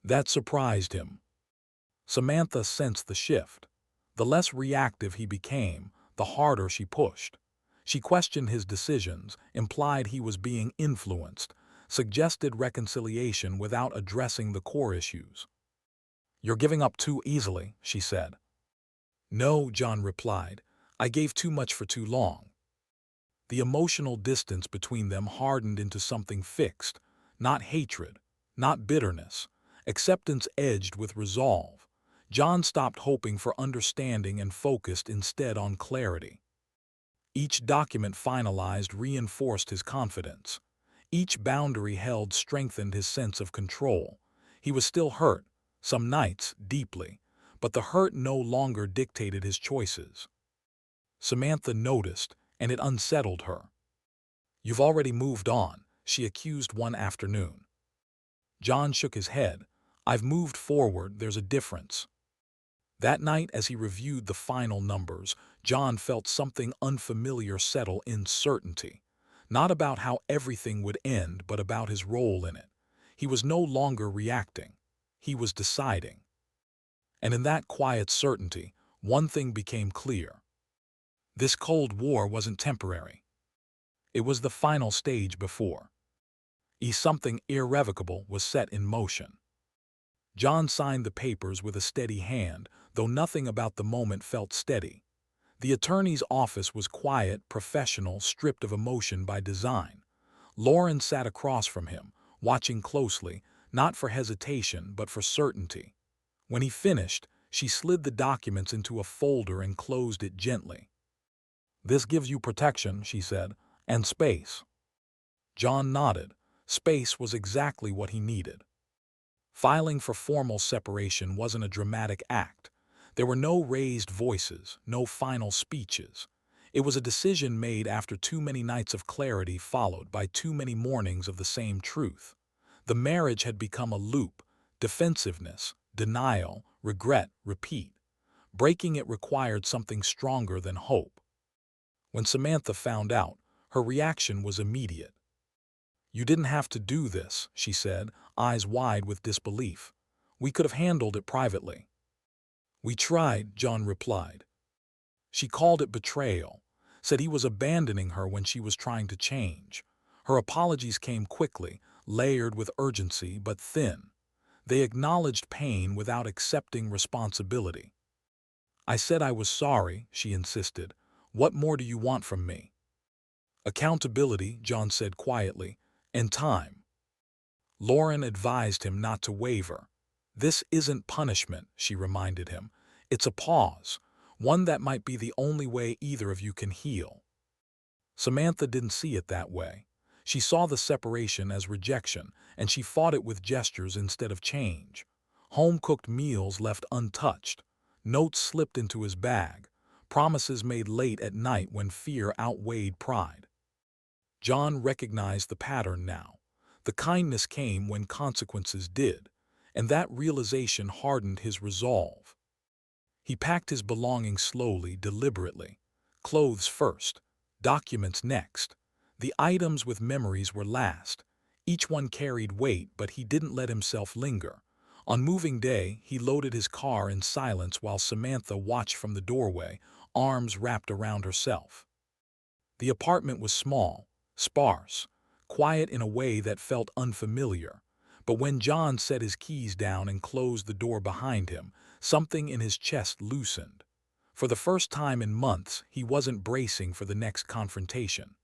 That surprised him. Samantha sensed the shift. The less reactive he became, the harder she pushed. She questioned his decisions, implied he was being influenced, suggested reconciliation without addressing the core issues. "You're giving up too easily," she said. "No," John replied. "I gave too much for too long." The emotional distance between them hardened into something fixed, not hatred, not bitterness, acceptance edged with resolve. John stopped hoping for understanding and focused instead on clarity. Each document finalized reinforced his confidence. Each boundary held strengthened his sense of control. He was still hurt, some nights deeply, but the hurt no longer dictated his choices. Samantha noticed, and it unsettled her. "You've already moved on," she accused one afternoon. John shook his head. "I've moved forward, there's a difference." That night, as he reviewed the final numbers, John felt something unfamiliar settle in: certainty. Not about how everything would end, but about his role in it. He was no longer reacting. He was deciding. And in that quiet certainty, one thing became clear. This Cold War wasn't temporary. It was the final stage before. Something irrevocable was set in motion. John signed the papers with a steady hand, though nothing about the moment felt steady. The attorney's office was quiet, professional, stripped of emotion by design. Lauren sat across from him, watching closely, not for hesitation but for certainty. When he finished, she slid the documents into a folder and closed it gently. "This gives you protection," she said, "and space." John nodded. Space was exactly what he needed. Filing for formal separation wasn't a dramatic act. There were no raised voices, no final speeches. It was a decision made after too many nights of clarity followed by too many mornings of the same truth. The marriage had become a loop: defensiveness, denial, regret, repeat. Breaking it required something stronger than hope. When Samantha found out, her reaction was immediate. "You didn't have to do this," she said, eyes wide with disbelief. "We could have handled it privately." "We tried," John replied. She called it betrayal, said he was abandoning her when she was trying to change. Her apologies came quickly, layered with urgency but thin. They acknowledged pain without accepting responsibility. "I said I was sorry," she insisted. "What more do you want from me?" "Accountability," John said quietly, "and time." Lauren advised him not to waver. "This isn't punishment," she reminded him. "It's a pause, one that might be the only way either of you can heal." Samantha didn't see it that way. She saw the separation as rejection, and she fought it with gestures instead of change. Home-cooked meals left untouched, notes slipped into his bag, promises made late at night when fear outweighed pride. John recognized the pattern now. The kindness came when consequences did, and that realization hardened his resolve. He packed his belongings slowly, deliberately. Clothes first, documents next. The items with memories were last. Each one carried weight, but he didn't let himself linger. On moving day, he loaded his car in silence while Samantha watched from the doorway, arms wrapped around herself. The apartment was small, sparse, quiet in a way that felt unfamiliar. But when John set his keys down and closed the door behind him, something in his chest loosened. For the first time in months, he wasn't bracing for the next confrontation.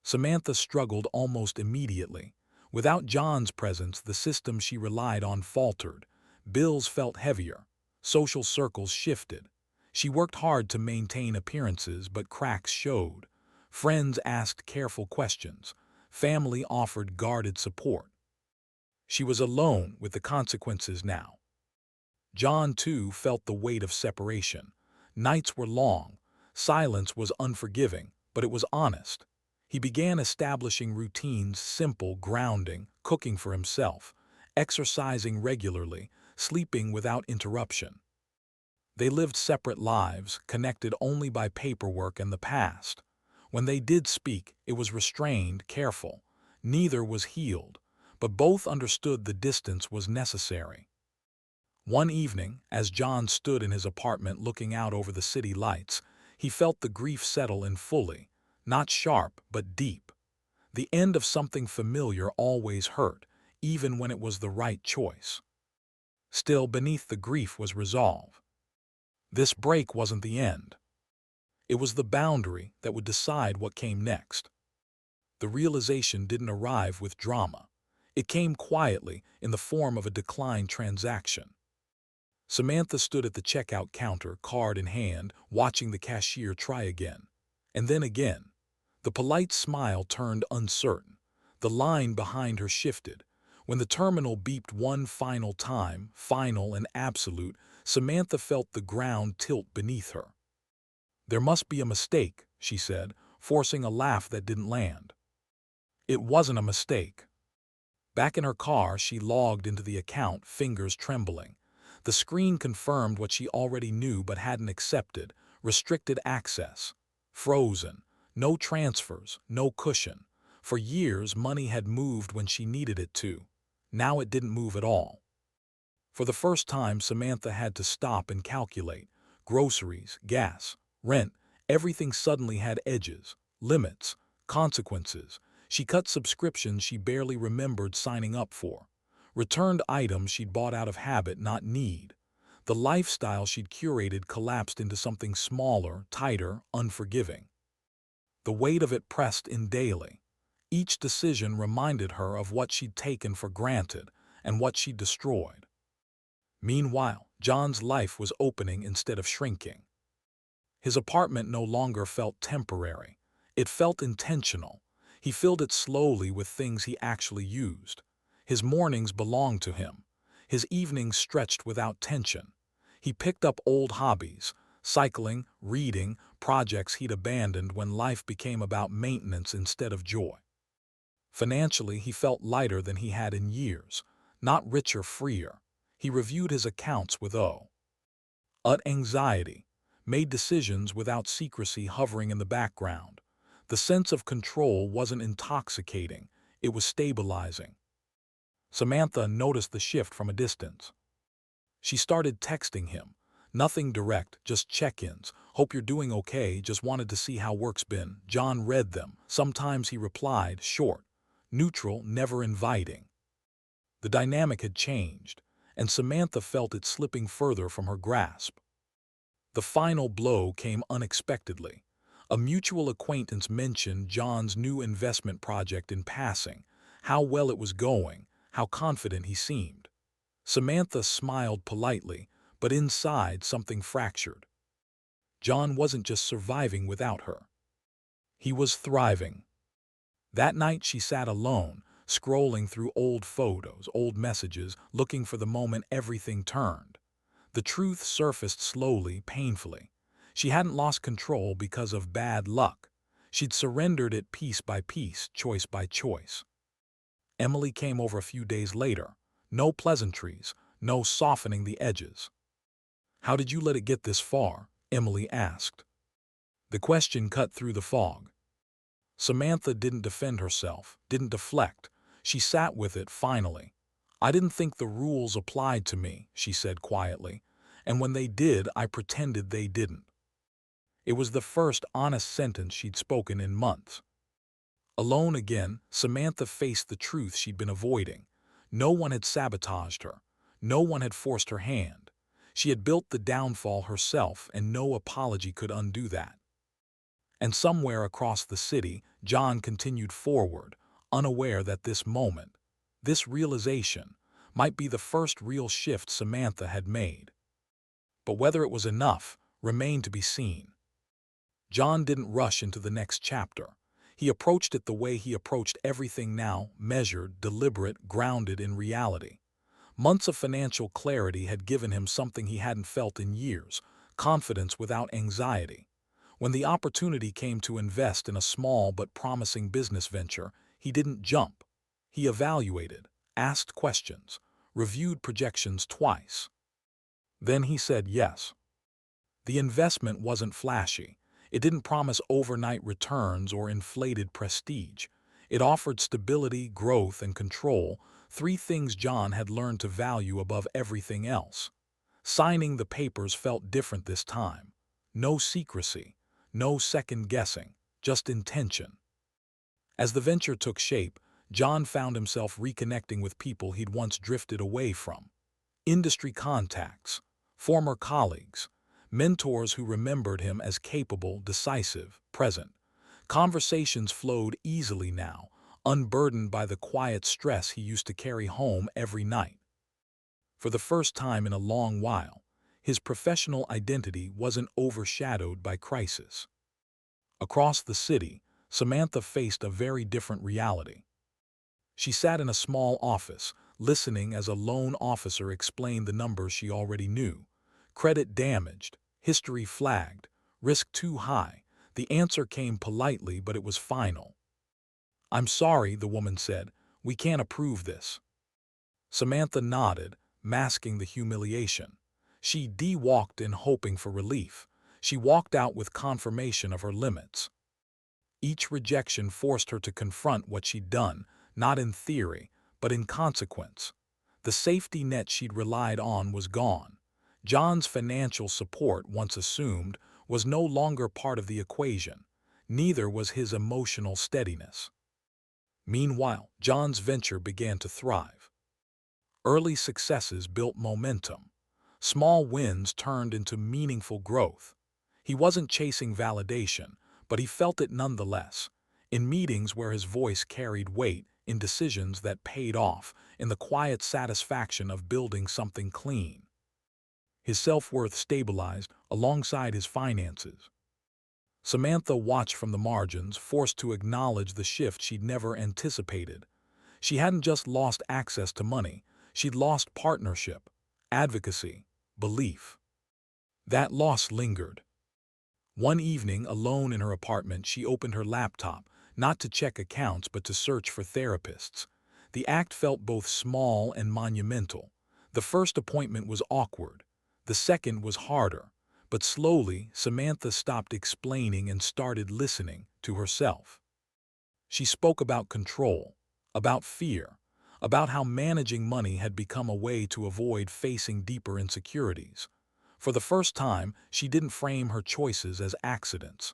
Samantha struggled almost immediately. Without John's presence, the system she relied on faltered. Bills felt heavier. Social circles shifted. She worked hard to maintain appearances, but cracks showed. Friends asked careful questions. Family offered guarded support. She was alone with the consequences now. John, too, felt the weight of separation. Nights were long. Silence was unforgiving, but it was honest. He began establishing routines: simple, grounding, cooking for himself, exercising regularly, sleeping without interruption. They lived separate lives, connected only by paperwork and the past. When they did speak, it was restrained, careful. Neither was healed, but both understood the distance was necessary. One evening, as John stood in his apartment looking out over the city lights, he felt the grief settle in fully, not sharp but deep. The end of something familiar always hurt, even when it was the right choice. Still, beneath the grief was resolve. This break wasn't the end. It was the boundary that would decide what came next. The realization didn't arrive with drama. It came quietly in the form of a declined transaction. Samantha stood at the checkout counter, card in hand, watching the cashier try again. And then again. The polite smile turned uncertain. The line behind her shifted. When the terminal beeped one final time, final and absolute, Samantha felt the ground tilt beneath her. "There must be a mistake," she said, forcing a laugh that didn't land. It wasn't a mistake. Back in her car, she logged into the account, fingers trembling. The screen confirmed what she already knew but hadn't accepted: restricted access. Frozen. No transfers, no cushion. For years, money had moved when she needed it to. Now it didn't move at all. For the first time, Samantha had to stop and calculate. Groceries, gas, rent, everything suddenly had edges, limits, consequences. She cut subscriptions she barely remembered signing up for. Returned items she'd bought out of habit, not need. The lifestyle she'd curated collapsed into something smaller, tighter, unforgiving. The weight of it pressed in daily. Each decision reminded her of what she'd taken for granted and what she'd destroyed. Meanwhile, John's life was opening instead of shrinking. His apartment no longer felt temporary. It felt intentional. He filled it slowly with things he actually used. His mornings belonged to him. His evenings stretched without tension. He picked up old hobbies, cycling, reading, projects he'd abandoned when life became about maintenance instead of joy. Financially, he felt lighter than he had in years, not richer, freer. He reviewed his accounts with anxiety, made decisions without secrecy hovering in the background. The sense of control wasn't intoxicating, it was stabilizing. Samantha noticed the shift from a distance. She started texting him. Nothing direct, just check-ins. Hope you're doing okay, just wanted to see how work's been. John read them. Sometimes he replied, short, neutral, never inviting. The dynamic had changed, and Samantha felt it slipping further from her grasp. The final blow came unexpectedly. A mutual acquaintance mentioned John's new investment project in passing, how well it was going, how confident he seemed. Samantha smiled politely, but inside something fractured. John wasn't just surviving without her. He was thriving. That night she sat alone, scrolling through old photos, old messages, looking for the moment everything turned. The truth surfaced slowly, painfully. She hadn't lost control because of bad luck. She'd surrendered it piece by piece, choice by choice. Emily came over a few days later. No pleasantries, no softening the edges. "How did you let it get this far?" Emily asked. The question cut through the fog. Samantha didn't defend herself, didn't deflect. She sat with it finally. "I didn't think the rules applied to me," she said quietly, "and when they did, I pretended they didn't." It was the first honest sentence she'd spoken in months. Alone again, Samantha faced the truth she'd been avoiding. No one had sabotaged her. No one had forced her hand. She had built the downfall herself, and no apology could undo that. And somewhere across the city, John continued forward, unaware that this moment, this realization, might be the first real shift Samantha had made. But whether it was enough remained to be seen. John didn't rush into the next chapter. He approached it the way he approached everything now, measured, deliberate, grounded in reality. Months of financial clarity had given him something he hadn't felt in years, confidence without anxiety. When the opportunity came to invest in a small but promising business venture, he didn't jump. He evaluated, asked questions, reviewed projections twice. Then he said yes. The investment wasn't flashy. It didn't promise overnight returns or inflated prestige. It offered stability, growth, and control, three things John had learned to value above everything else. Signing the papers felt different this time. No secrecy, no second guessing, just intention. As the venture took shape, John found himself reconnecting with people he'd once drifted away from. Industry contacts, former colleagues, mentors who remembered him as capable, decisive, present. Conversations flowed easily now, unburdened by the quiet stress he used to carry home every night. For the first time in a long while, his professional identity wasn't overshadowed by crisis. Across the city, Samantha faced a very different reality. She sat in a small office, listening as a loan officer explained the numbers she already knew. Credit damaged, history flagged, risk too high. The answer came politely, but it was final. "I'm sorry," the woman said. "We can't approve this." Samantha nodded, masking the humiliation. She walked in hoping for relief. She walked out with confirmation of her limits. Each rejection forced her to confront what she'd done, not in theory, but in consequence. The safety net she'd relied on was gone. John's financial support, once assumed, was no longer part of the equation. Neither was his emotional steadiness. Meanwhile, John's venture began to thrive. Early successes built momentum. Small wins turned into meaningful growth. He wasn't chasing validation, but he felt it nonetheless. In meetings where his voice carried weight, in decisions that paid off, in the quiet satisfaction of building something clean. His self-worth stabilized alongside his finances. Samantha watched from the margins, forced to acknowledge the shift she'd never anticipated. She hadn't just lost access to money, she'd lost partnership, advocacy, belief. That loss lingered. One evening, alone in her apartment, she opened her laptop, not to check accounts but to search for therapists. The act felt both small and monumental. The first appointment was awkward. The second was harder. But slowly, Samantha stopped explaining and started listening to herself. She spoke about control, about fear, about how managing money had become a way to avoid facing deeper insecurities. For the first time, she didn't frame her choices as accidents.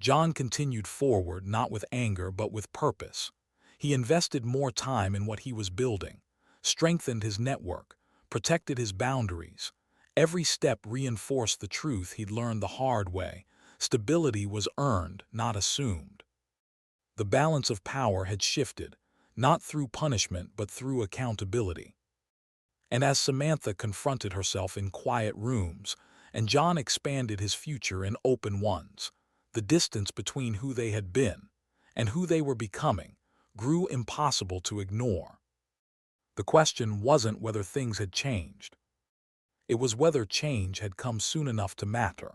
John continued forward, not with anger but with purpose. He invested more time in what he was building, strengthened his network, protected his boundaries. Every step reinforced the truth he'd learned the hard way. Stability was earned, not assumed. The balance of power had shifted, not through punishment but through accountability. And as Samantha confronted herself in quiet rooms, and John expanded his future in open ones, the distance between who they had been and who they were becoming grew impossible to ignore. The question wasn't whether things had changed. It was whether change had come soon enough to matter.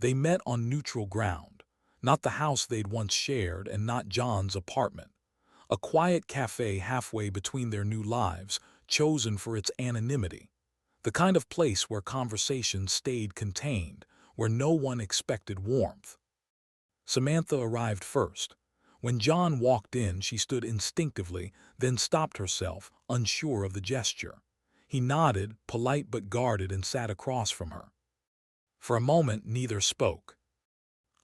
They met on neutral ground, not the house they'd once shared and not John's apartment. A quiet cafe halfway between their new lives, chosen for its anonymity. The kind of place where conversations stayed contained, where no one expected warmth. Samantha arrived first. When John walked in, she stood instinctively, then stopped herself, unsure of the gesture. He nodded, polite but guarded, and sat across from her. For a moment, neither spoke.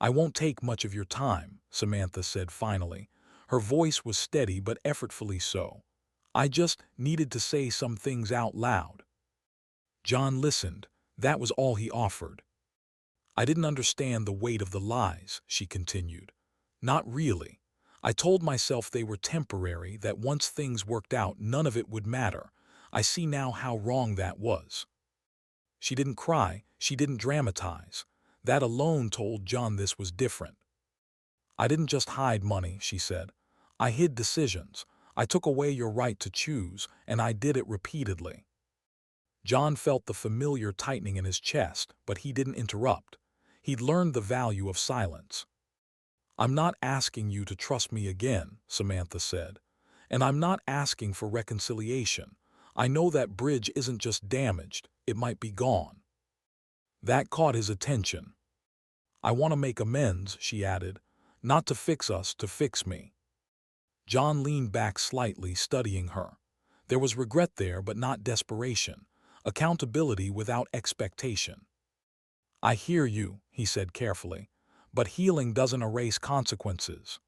"I won't take much of your time," Samantha said finally. Her voice was steady but effortfully so. "I just needed to say some things out loud." John listened. That was all he offered. "I didn't understand the weight of the lies," she continued. "Not really. I told myself they were temporary, that once things worked out, none of it would matter. I see now how wrong that was." She didn't cry, she didn't dramatize. That alone told John this was different. "I didn't just hide money," she said. "I hid decisions. I took away your right to choose, and I did it repeatedly." John felt the familiar tightening in his chest, but he didn't interrupt. He'd learned the value of silence. "I'm not asking you to trust me again," Samantha said. "And I'm not asking for reconciliation. I know that bridge isn't just damaged, it might be gone." That caught his attention. "I want to make amends," she added. "Not to fix us, to fix me." John leaned back slightly, studying her. There was regret there, but not desperation. Accountability without expectation. "I hear you," he said carefully, "but healing doesn't erase consequences."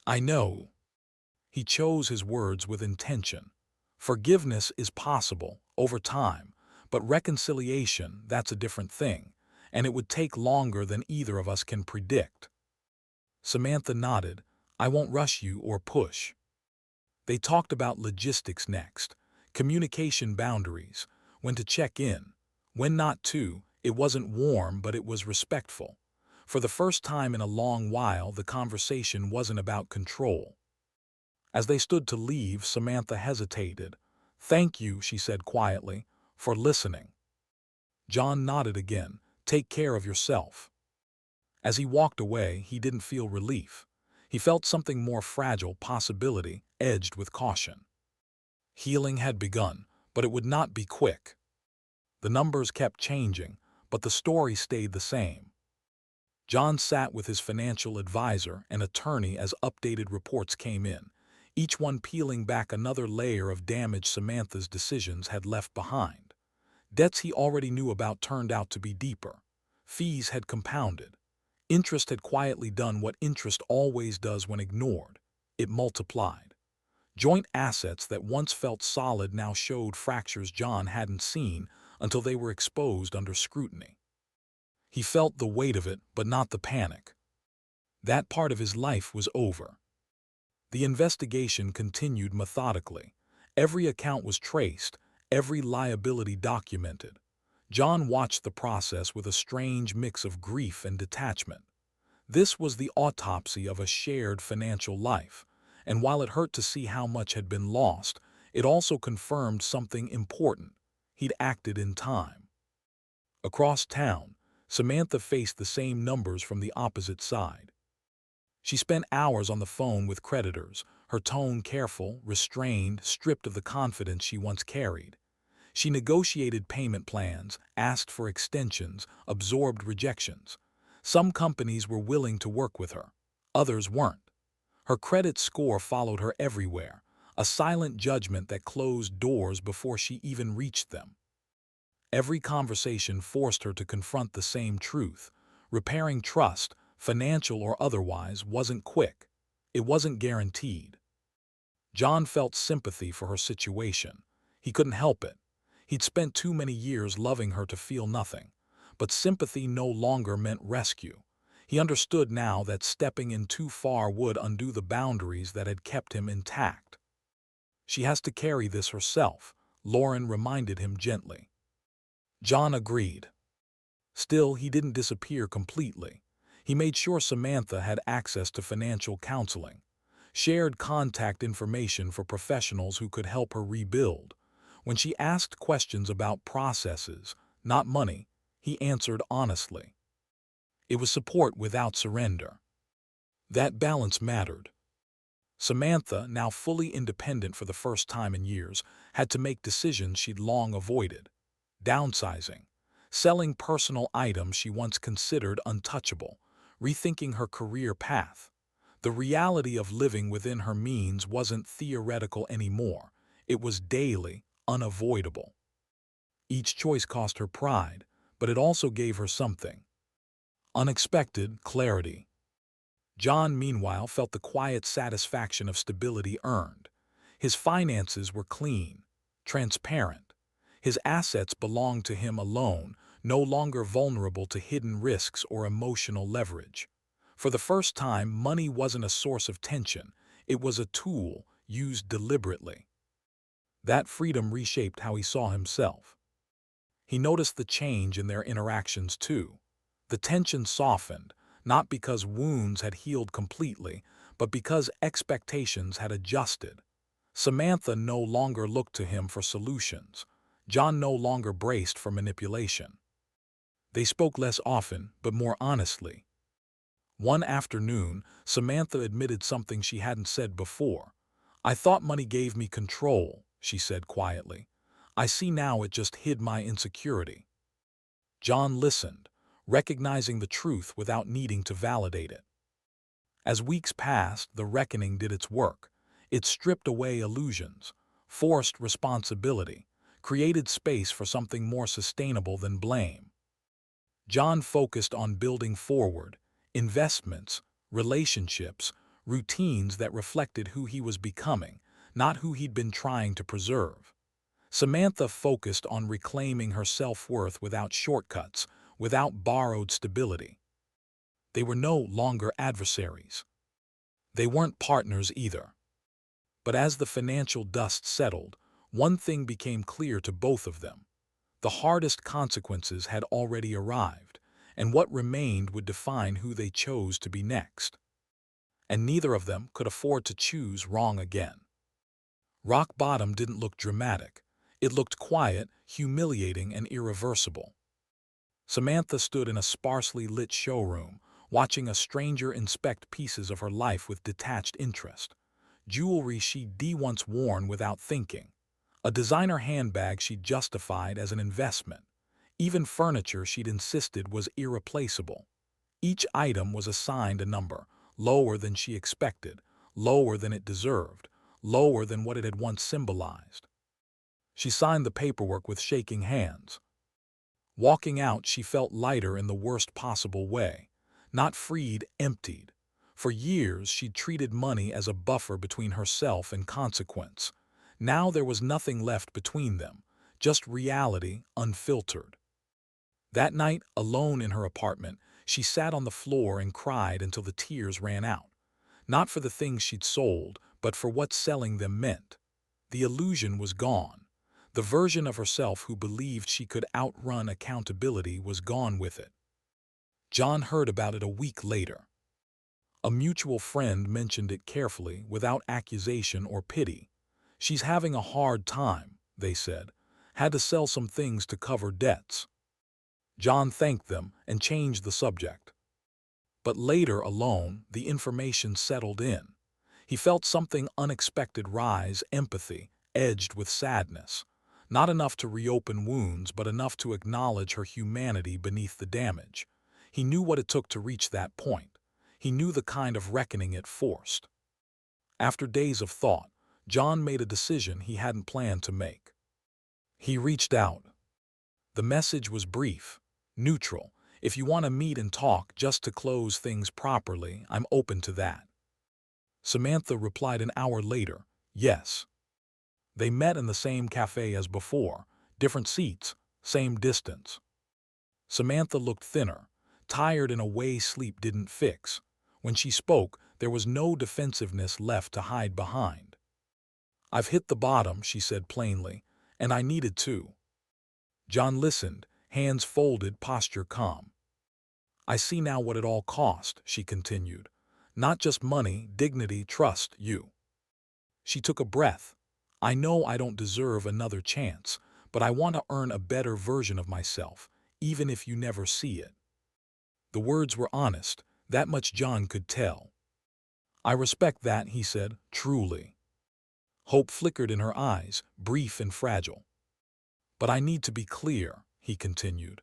"I know." He chose his words with intention. "Forgiveness is possible, over time, but reconciliation, that's a different thing, and it would take longer than either of us can predict." Samantha nodded. "I won't rush you or push." They talked about logistics next, communication boundaries, when to check in, when not to. It wasn't warm, but it was respectful. For the first time in a long while, the conversation wasn't about control. As they stood to leave, Samantha hesitated. "Thank you," she said quietly, "for listening." John nodded again. "Take care of yourself." As he walked away, he didn't feel relief. He felt something more fragile, possibility, edged with caution. Healing had begun, but it would not be quick. The numbers kept changing, but the story stayed the same. John sat with his financial advisor and attorney as updated reports came in, each one peeling back another layer of damage Samantha's decisions had left behind. Debts he already knew about turned out to be deeper. Fees had compounded. Interest had quietly done what interest always does when ignored. It multiplied. Joint assets that once felt solid now showed fractures John hadn't seen until they were exposed under scrutiny. He felt the weight of it, but not the panic. That part of his life was over. The investigation continued methodically. Every account was traced, every liability documented. John watched the process with a strange mix of grief and detachment. This was the autopsy of a shared financial life, and while it hurt to see how much had been lost, it also confirmed something important. He'd acted in time. Across town, Samantha faced the same numbers from the opposite side. She spent hours on the phone with creditors, her tone careful, restrained, stripped of the confidence she once carried. She negotiated payment plans, asked for extensions, absorbed rejections. Some companies were willing to work with her, others weren't. Her credit score followed her everywhere, a silent judgment that closed doors before she even reached them. Every conversation forced her to confront the same truth. Repairing trust, financial or otherwise, wasn't quick. It wasn't guaranteed. John felt sympathy for her situation. He couldn't help it. He'd spent too many years loving her to feel nothing. But sympathy no longer meant rescue. He understood now that stepping in too far would undo the boundaries that had kept him intact. "She has to carry this herself," Lauren reminded him gently. John agreed. Still, he didn't disappear completely. He made sure Samantha had access to financial counseling, shared contact information for professionals who could help her rebuild. When she asked questions about processes, not money, he answered honestly. It was support without surrender. That balance mattered. Samantha, now fully independent for the first time in years, had to make decisions she'd long avoided. Downsizing, selling personal items she once considered untouchable, rethinking her career path. The reality of living within her means wasn't theoretical anymore. It was daily, unavoidable. Each choice cost her pride, but it also gave her something. Unexpected clarity. John, meanwhile, felt the quiet satisfaction of stability earned. His finances were clean, transparent. His assets belonged to him alone, no longer vulnerable to hidden risks or emotional leverage. For the first time, money wasn't a source of tension. It was a tool, used deliberately. That freedom reshaped how he saw himself. He noticed the change in their interactions too. The tension softened, not because wounds had healed completely, but because expectations had adjusted. Samantha no longer looked to him for solutions. John no longer braced for manipulation. They spoke less often, but more honestly. One afternoon, Samantha admitted something she hadn't said before. "I thought money gave me control," she said quietly. "I see now it just hid my insecurity." John listened, recognizing the truth without needing to validate it. As weeks passed, the reckoning did its work. It stripped away illusions, forced responsibility, created space for something more sustainable than blame. John focused on building forward, investments, relationships, routines that reflected who he was becoming, not who he'd been trying to preserve. Samantha focused on reclaiming her self-worth without shortcuts, without borrowed stability. They were no longer adversaries. They weren't partners either. But as the financial dust settled, one thing became clear to both of them. The hardest consequences had already arrived, and what remained would define who they chose to be next. And neither of them could afford to choose wrong again. Rock bottom didn't look dramatic. It looked quiet, humiliating, and irreversible. Samantha stood in a sparsely lit showroom, watching a stranger inspect pieces of her life with detached interest. Jewelry she'd once worn without thinking. A designer handbag she'd justified as an investment. Even furniture she'd insisted was irreplaceable. Each item was assigned a number, lower than she expected, lower than it deserved, lower than what it had once symbolized. She signed the paperwork with shaking hands. Walking out, she felt lighter in the worst possible way. Not freed, emptied. For years, she'd treated money as a buffer between herself and consequence. Now there was nothing left between them, just reality, unfiltered. That night, alone in her apartment, she sat on the floor and cried until the tears ran out. Not for the things she'd sold, but for what selling them meant. The illusion was gone. The version of herself who believed she could outrun accountability was gone with it. John heard about it a week later. A mutual friend mentioned it carefully, without accusation or pity. "She's having a hard time," they said. "Had to sell some things to cover debts." John thanked them and changed the subject. But later, alone, the information settled in. He felt something unexpected rise, empathy, edged with sadness. Not enough to reopen wounds, but enough to acknowledge her humanity beneath the damage. He knew what it took to reach that point. He knew the kind of reckoning it forced. After days of thought, John made a decision he hadn't planned to make. He reached out. The message was brief, neutral. "If you want to meet and talk just to close things properly, I'm open to that." Samantha replied an hour later, "Yes." They met in the same cafe as before, different seats, same distance. Samantha looked thinner, tired in a way sleep didn't fix. When she spoke, there was no defensiveness left to hide behind. "I've hit the bottom," she said plainly, "and I needed to." John listened, hands folded, posture calm. "I see now what it all cost," she continued. "Not just money, dignity, trust, you." She took a breath. "I know I don't deserve another chance, but I want to earn a better version of myself, even if you never see it." The words were honest, that much John could tell. "I respect that," he said, "truly." Hope flickered in her eyes, brief and fragile. "But I need to be clear," he continued.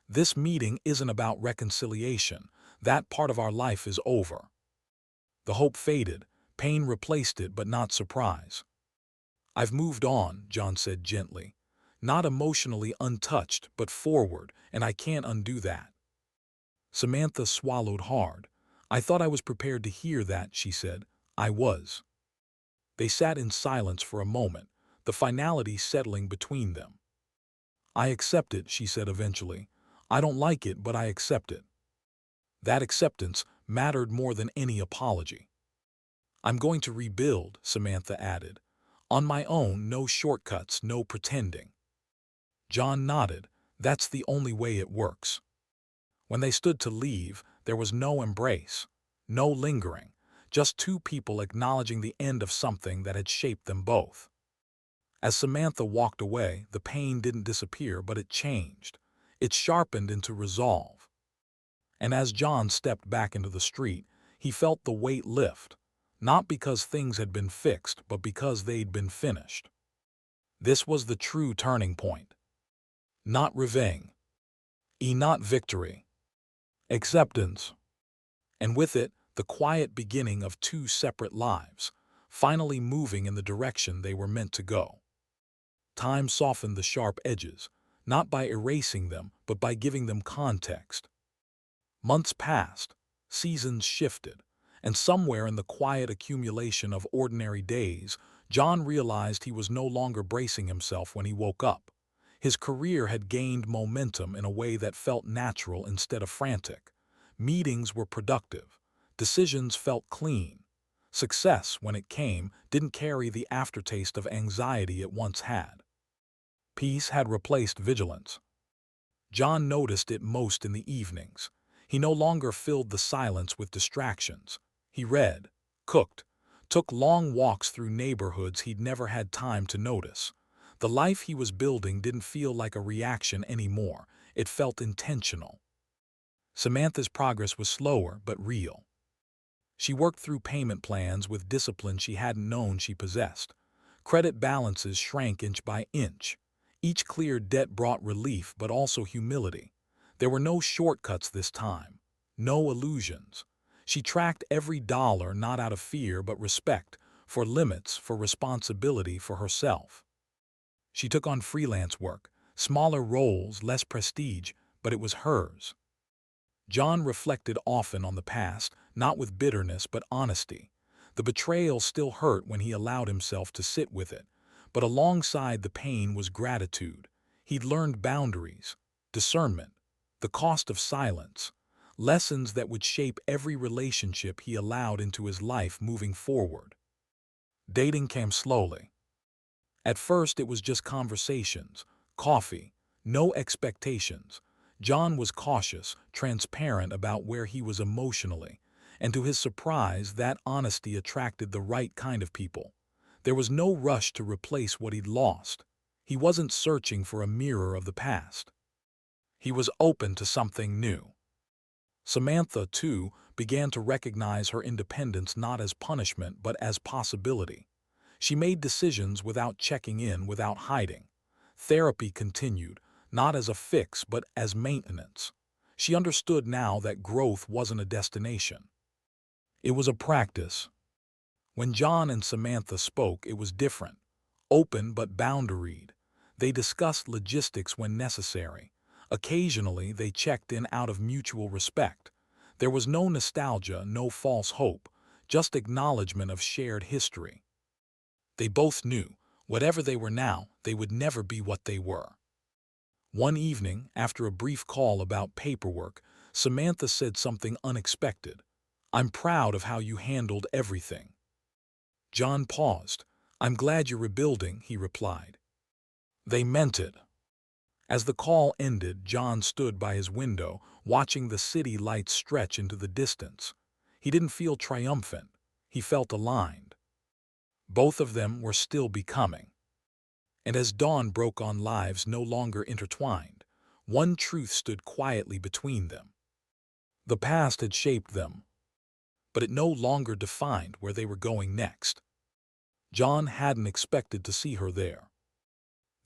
"This meeting isn't about reconciliation. That part of our life is over." The hope faded, pain replaced it, but not surprise. "I've moved on," John said gently. "Not emotionally untouched, but forward, and I can't undo that." Samantha swallowed hard. "I thought I was prepared to hear that," she said. "I was." They sat in silence for a moment, the finality settling between them. "I accept it," she said eventually. "I don't like it, but I accept it." That acceptance mattered more than any apology. "I'm going to rebuild," Samantha added. "On my own, no shortcuts, no pretending." John nodded. "That's the only way it works." When they stood to leave, there was no embrace, no lingering, just two people acknowledging the end of something that had shaped them both. As Samantha walked away, the pain didn't disappear, but it changed. It sharpened into resolve. And as John stepped back into the street, he felt the weight lift, not because things had been fixed, but because they'd been finished. This was the true turning point. Not revenge, not victory, acceptance. And with it, the quiet beginning of two separate lives, finally moving in the direction they were meant to go. Time softened the sharp edges, not by erasing them, but by giving them context. Months passed, seasons shifted, and somewhere in the quiet accumulation of ordinary days, John realized he was no longer bracing himself when he woke up. His career had gained momentum in a way that felt natural instead of frantic. Meetings were productive. Decisions felt clean. Success, when it came, didn't carry the aftertaste of anxiety it once had. Peace had replaced vigilance. John noticed it most in the evenings. He no longer filled the silence with distractions. He read, cooked, took long walks through neighborhoods he'd never had time to notice. The life he was building didn't feel like a reaction anymore. It felt intentional. Samantha's progress was slower but real. She worked through payment plans with discipline she hadn't known she possessed. Credit balances shrank inch by inch. Each cleared debt brought relief but also humility. There were no shortcuts this time, no illusions. She tracked every dollar not out of fear but respect, for limits, for responsibility for herself. She took on freelance work, smaller roles, less prestige, but it was hers. John reflected often on the past, not with bitterness but honesty. The betrayal still hurt when he allowed himself to sit with it, but alongside the pain was gratitude. He'd learned boundaries, discernment, the cost of silence, lessons that would shape every relationship he allowed into his life moving forward. Dating came slowly. At first it was just conversations, coffee, no expectations. John was cautious, transparent about where he was emotionally, and to his surprise that honesty attracted the right kind of people. There was no rush to replace what he'd lost. He wasn't searching for a mirror of the past. He was open to something new. Samantha, too, began to recognize her independence not as punishment but as possibility. She made decisions without checking in, without hiding. Therapy continued, not as a fix but as maintenance. She understood now that growth wasn't a destination. It was a practice. When John and Samantha spoke, it was different. Open but boundaried. They discussed logistics when necessary. Occasionally, they checked in out of mutual respect. There was no nostalgia, no false hope, just acknowledgement of shared history. They both knew, whatever they were now, they would never be what they were. One evening, after a brief call about paperwork, Samantha said something unexpected. "I'm proud of how you handled everything." John paused. "I'm glad you're rebuilding," he replied. They meant it. As the call ended, John stood by his window, watching the city lights stretch into the distance. He didn't feel triumphant. He felt aligned. Both of them were still becoming. And as dawn broke on lives no longer intertwined, one truth stood quietly between them. The past had shaped them, but it no longer defined where they were going next. John hadn't expected to see her there.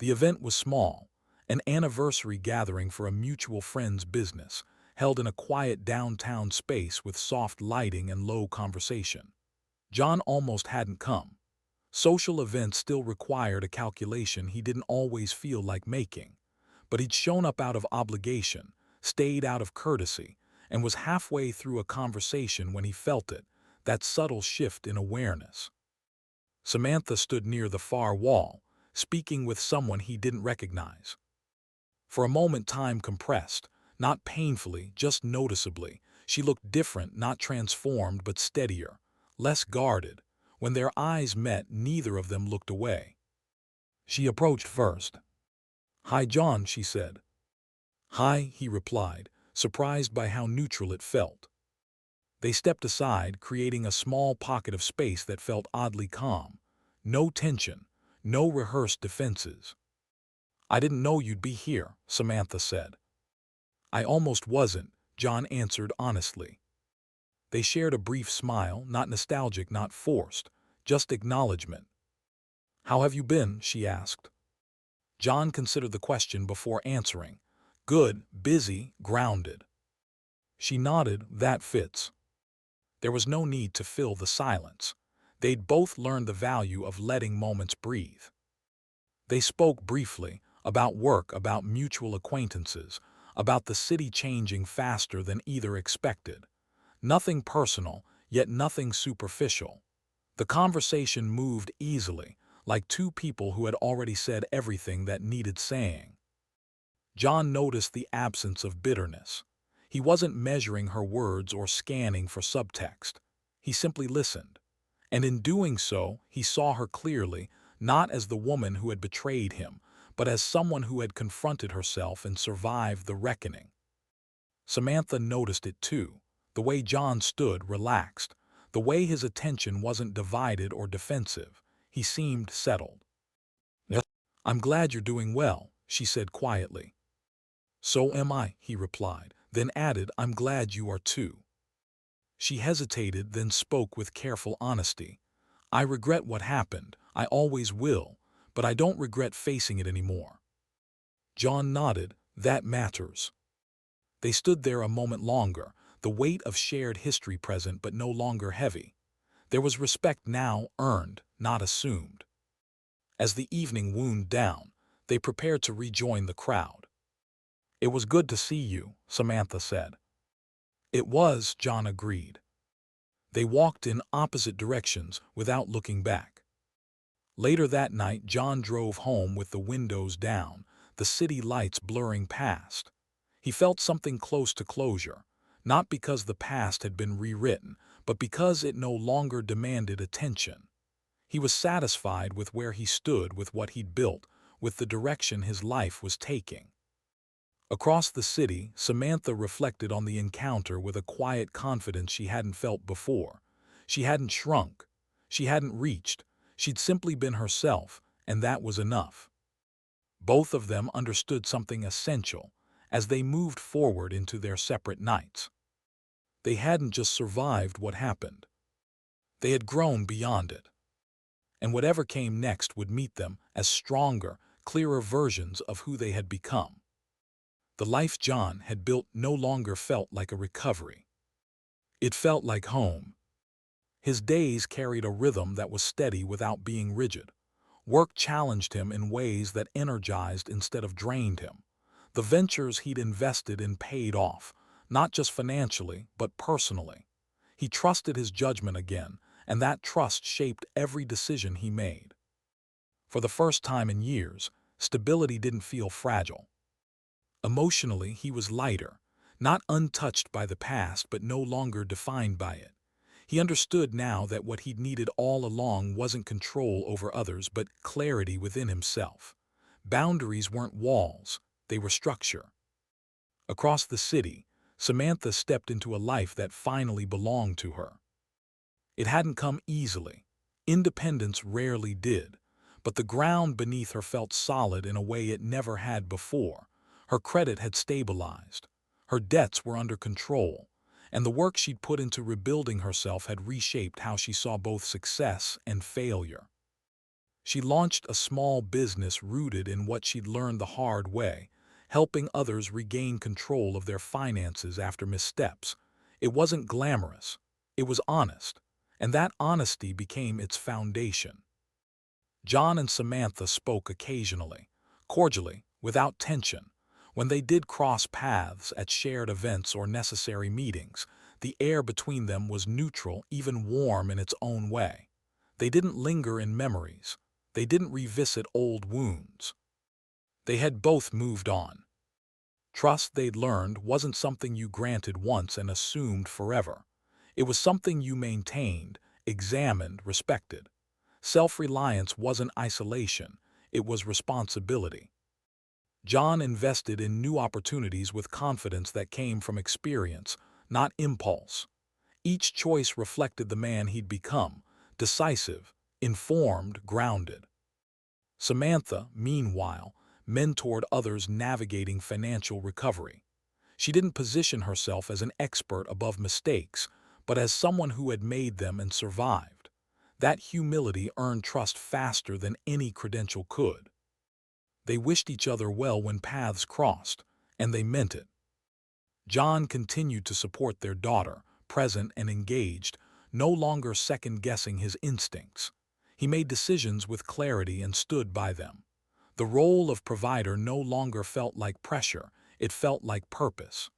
The event was small, an anniversary gathering for a mutual friend's business, held in a quiet downtown space with soft lighting and low conversation. John almost hadn't come. Social events still required a calculation he didn't always feel like making, but he'd shown up out of obligation, stayed out of courtesy, and was halfway through a conversation when he felt it, that subtle shift in awareness. Samantha stood near the far wall, speaking with someone he didn't recognize. For a moment time compressed, not painfully, just noticeably. She looked different, not transformed, but steadier, less guarded. When their eyes met, neither of them looked away. She approached first. "Hi, John," she said. "Hi," he replied, surprised by how neutral it felt. They stepped aside, creating a small pocket of space that felt oddly calm. No tension, no rehearsed defenses. "I didn't know you'd be here," Samantha said. "I almost wasn't," John answered honestly. They shared a brief smile, not nostalgic, not forced, just acknowledgement. "How have you been?" she asked. John considered the question before answering. "Good, busy, grounded." She nodded. "That fits." There was no need to fill the silence. They'd both learned the value of letting moments breathe. They spoke briefly, about work, about mutual acquaintances, about the city changing faster than either expected. Nothing personal, yet nothing superficial. The conversation moved easily, like two people who had already said everything that needed saying. John noticed the absence of bitterness. He wasn't measuring her words or scanning for subtext. He simply listened. And in doing so, he saw her clearly, not as the woman who had betrayed him, but as someone who had confronted herself and survived the reckoning. Samantha noticed it too, the way John stood relaxed, the way his attention wasn't divided or defensive. He seemed settled. "Yes, I'm glad you're doing well," she said quietly. "So am I," he replied, then added, "I'm glad you are too." She hesitated, then spoke with careful honesty. "I regret what happened, I always will, but I don't regret facing it anymore." John nodded. "That matters." They stood there a moment longer, the weight of shared history present but no longer heavy. There was respect now, earned, not assumed. As the evening wound down, they prepared to rejoin the crowd. "It was good to see you," Samantha said. "It was," John agreed. They walked in opposite directions without looking back. Later that night, John drove home with the windows down, the city lights blurring past. He felt something close to closure, not because the past had been rewritten, but because it no longer demanded attention. He was satisfied with where he stood, with what he'd built, with the direction his life was taking. Across the city, Samantha reflected on the encounter with a quiet confidence she hadn't felt before. She hadn't shrunk. She hadn't reached. She'd simply been herself, and that was enough. Both of them understood something essential as they moved forward into their separate nights. They hadn't just survived what happened. They had grown beyond it. And whatever came next would meet them as stronger, clearer versions of who they had become. The life John had built no longer felt like a recovery. It felt like home. His days carried a rhythm that was steady without being rigid. Work challenged him in ways that energized instead of drained him. The ventures he'd invested in paid off, not just financially, but personally. He trusted his judgment again, and that trust shaped every decision he made. For the first time in years, stability didn't feel fragile. Emotionally, he was lighter, not untouched by the past but no longer defined by it. He understood now that what he'd needed all along wasn't control over others but clarity within himself. Boundaries weren't walls, they were structure. Across the city, Samantha stepped into a life that finally belonged to her. It hadn't come easily. Independence rarely did, but the ground beneath her felt solid in a way it never had before. Her credit had stabilized. Her debts were under control, and the work she'd put into rebuilding herself had reshaped how she saw both success and failure. She launched a small business rooted in what she'd learned the hard way, helping others regain control of their finances after missteps. It wasn't glamorous, it was honest, and that honesty became its foundation. John and Samantha spoke occasionally, cordially, without tension. When they did cross paths at shared events or necessary meetings, the air between them was neutral, even warm in its own way. They didn't linger in memories. They didn't revisit old wounds. They had both moved on. Trust, they'd learned, wasn't something you granted once and assumed forever. It was something you maintained, examined, respected. Self-reliance wasn't isolation, it was responsibility. John invested in new opportunities with confidence that came from experience, not impulse. Each choice reflected the man he'd become, decisive, informed, grounded. Samantha, meanwhile, mentored others navigating financial recovery. She didn't position herself as an expert above mistakes, but as someone who had made them and survived. That humility earned trust faster than any credential could. They wished each other well when paths crossed, and they meant it. John continued to support their daughter, present and engaged, no longer second-guessing his instincts. He made decisions with clarity and stood by them. The role of provider no longer felt like pressure, it felt like purpose.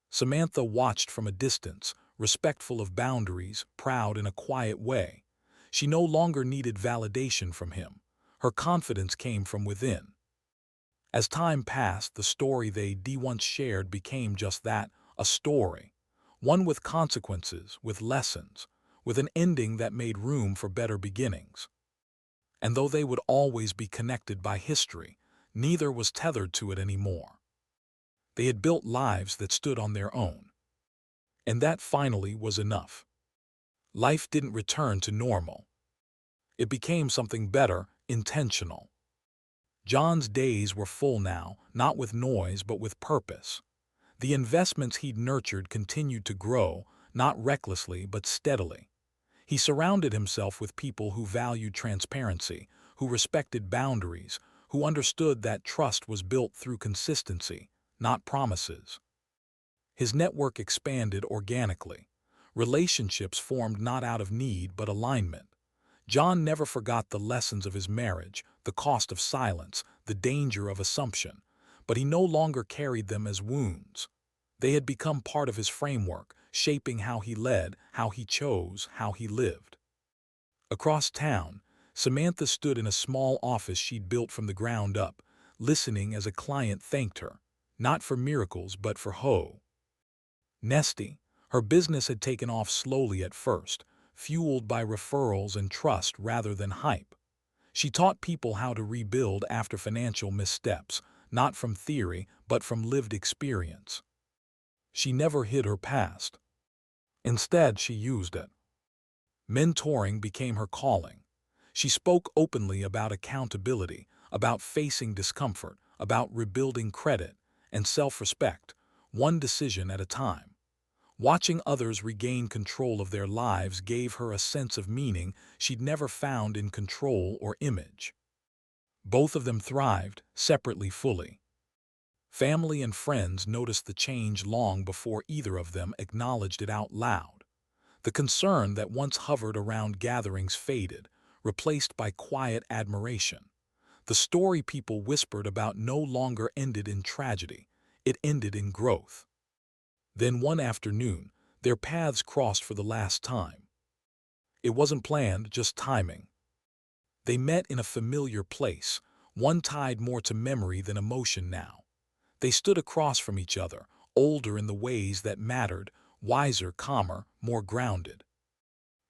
Samantha watched from a distance, respectful of boundaries, proud in a quiet way. She no longer needed validation from him. Her confidence came from within. As time passed, the story they once shared became just that, a story. One with consequences, with lessons, with an ending that made room for better beginnings. And though they would always be connected by history, neither was tethered to it anymore. They had built lives that stood on their own. And that finally was enough. Life didn't return to normal. It became something better, intentional. John's days were full now, not with noise but with purpose. The investments he'd nurtured continued to grow, not recklessly but steadily. He surrounded himself with people who valued transparency, who respected boundaries, who understood that trust was built through consistency, not promises. His network expanded organically. Relationships formed not out of need but alignment. John never forgot the lessons of his marriage, the cost of silence, the danger of assumption, but he no longer carried them as wounds. They had become part of his framework, shaping how he led, how he chose, how he lived. Across town, Samantha stood in a small office she'd built from the ground up, listening as a client thanked her, not for miracles but for Nesty. Her business had taken off slowly at first, fueled by referrals and trust rather than hype. She taught people how to rebuild after financial missteps, not from theory, but from lived experience. She never hid her past. Instead, she used it. Mentoring became her calling. She spoke openly about accountability, about facing discomfort, about rebuilding credit and self-respect, one decision at a time. Watching others regain control of their lives gave her a sense of meaning she'd never found in control or image. Both of them thrived, separately fully. Family and friends noticed the change long before either of them acknowledged it out loud. The concern that once hovered around gatherings faded, replaced by quiet admiration. The story people whispered about no longer ended in tragedy, it ended in growth. Then one afternoon, their paths crossed for the last time. It wasn't planned, just timing. They met in a familiar place, one tied more to memory than emotion now. They stood across from each other, older in the ways that mattered, wiser, calmer, more grounded.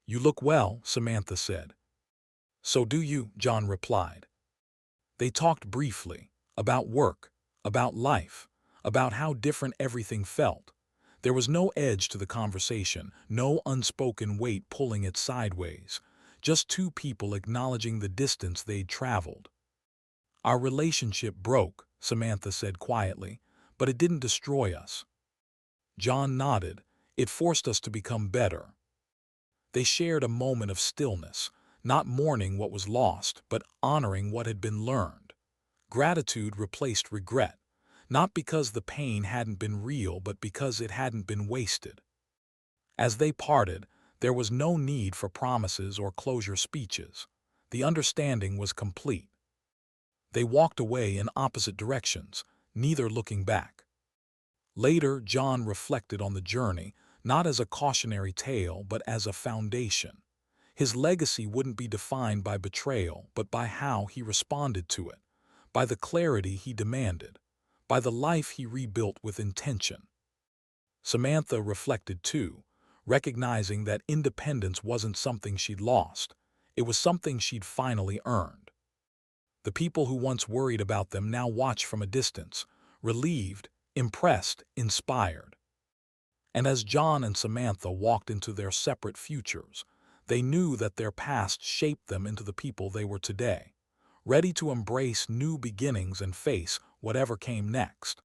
"You look well," Samantha said. "So do you," John replied. They talked briefly, about work, about life, about how different everything felt. There was no edge to the conversation, no unspoken weight pulling it sideways, just two people acknowledging the distance they'd traveled. "Our relationship broke," Samantha said quietly, "but it didn't destroy us." John nodded. "It forced us to become better." They shared a moment of stillness, not mourning what was lost, but honoring what had been learned. Gratitude replaced regret, not because the pain hadn't been real, but because it hadn't been wasted. As they parted, there was no need for promises or closure speeches. The understanding was complete. They walked away in opposite directions, neither looking back. Later, John reflected on the journey, not as a cautionary tale, but as a foundation. His legacy wouldn't be defined by betrayal, but by how he responded to it, by the clarity he demanded, by the life he rebuilt with intention. Samantha reflected too, recognizing that independence wasn't something she'd lost. It was something she'd finally earned. The people who once worried about them now watched from a distance, relieved, impressed, inspired. And as John and Samantha walked into their separate futures, they knew that their past shaped them into the people they were today, ready to embrace new beginnings and face whatever came next.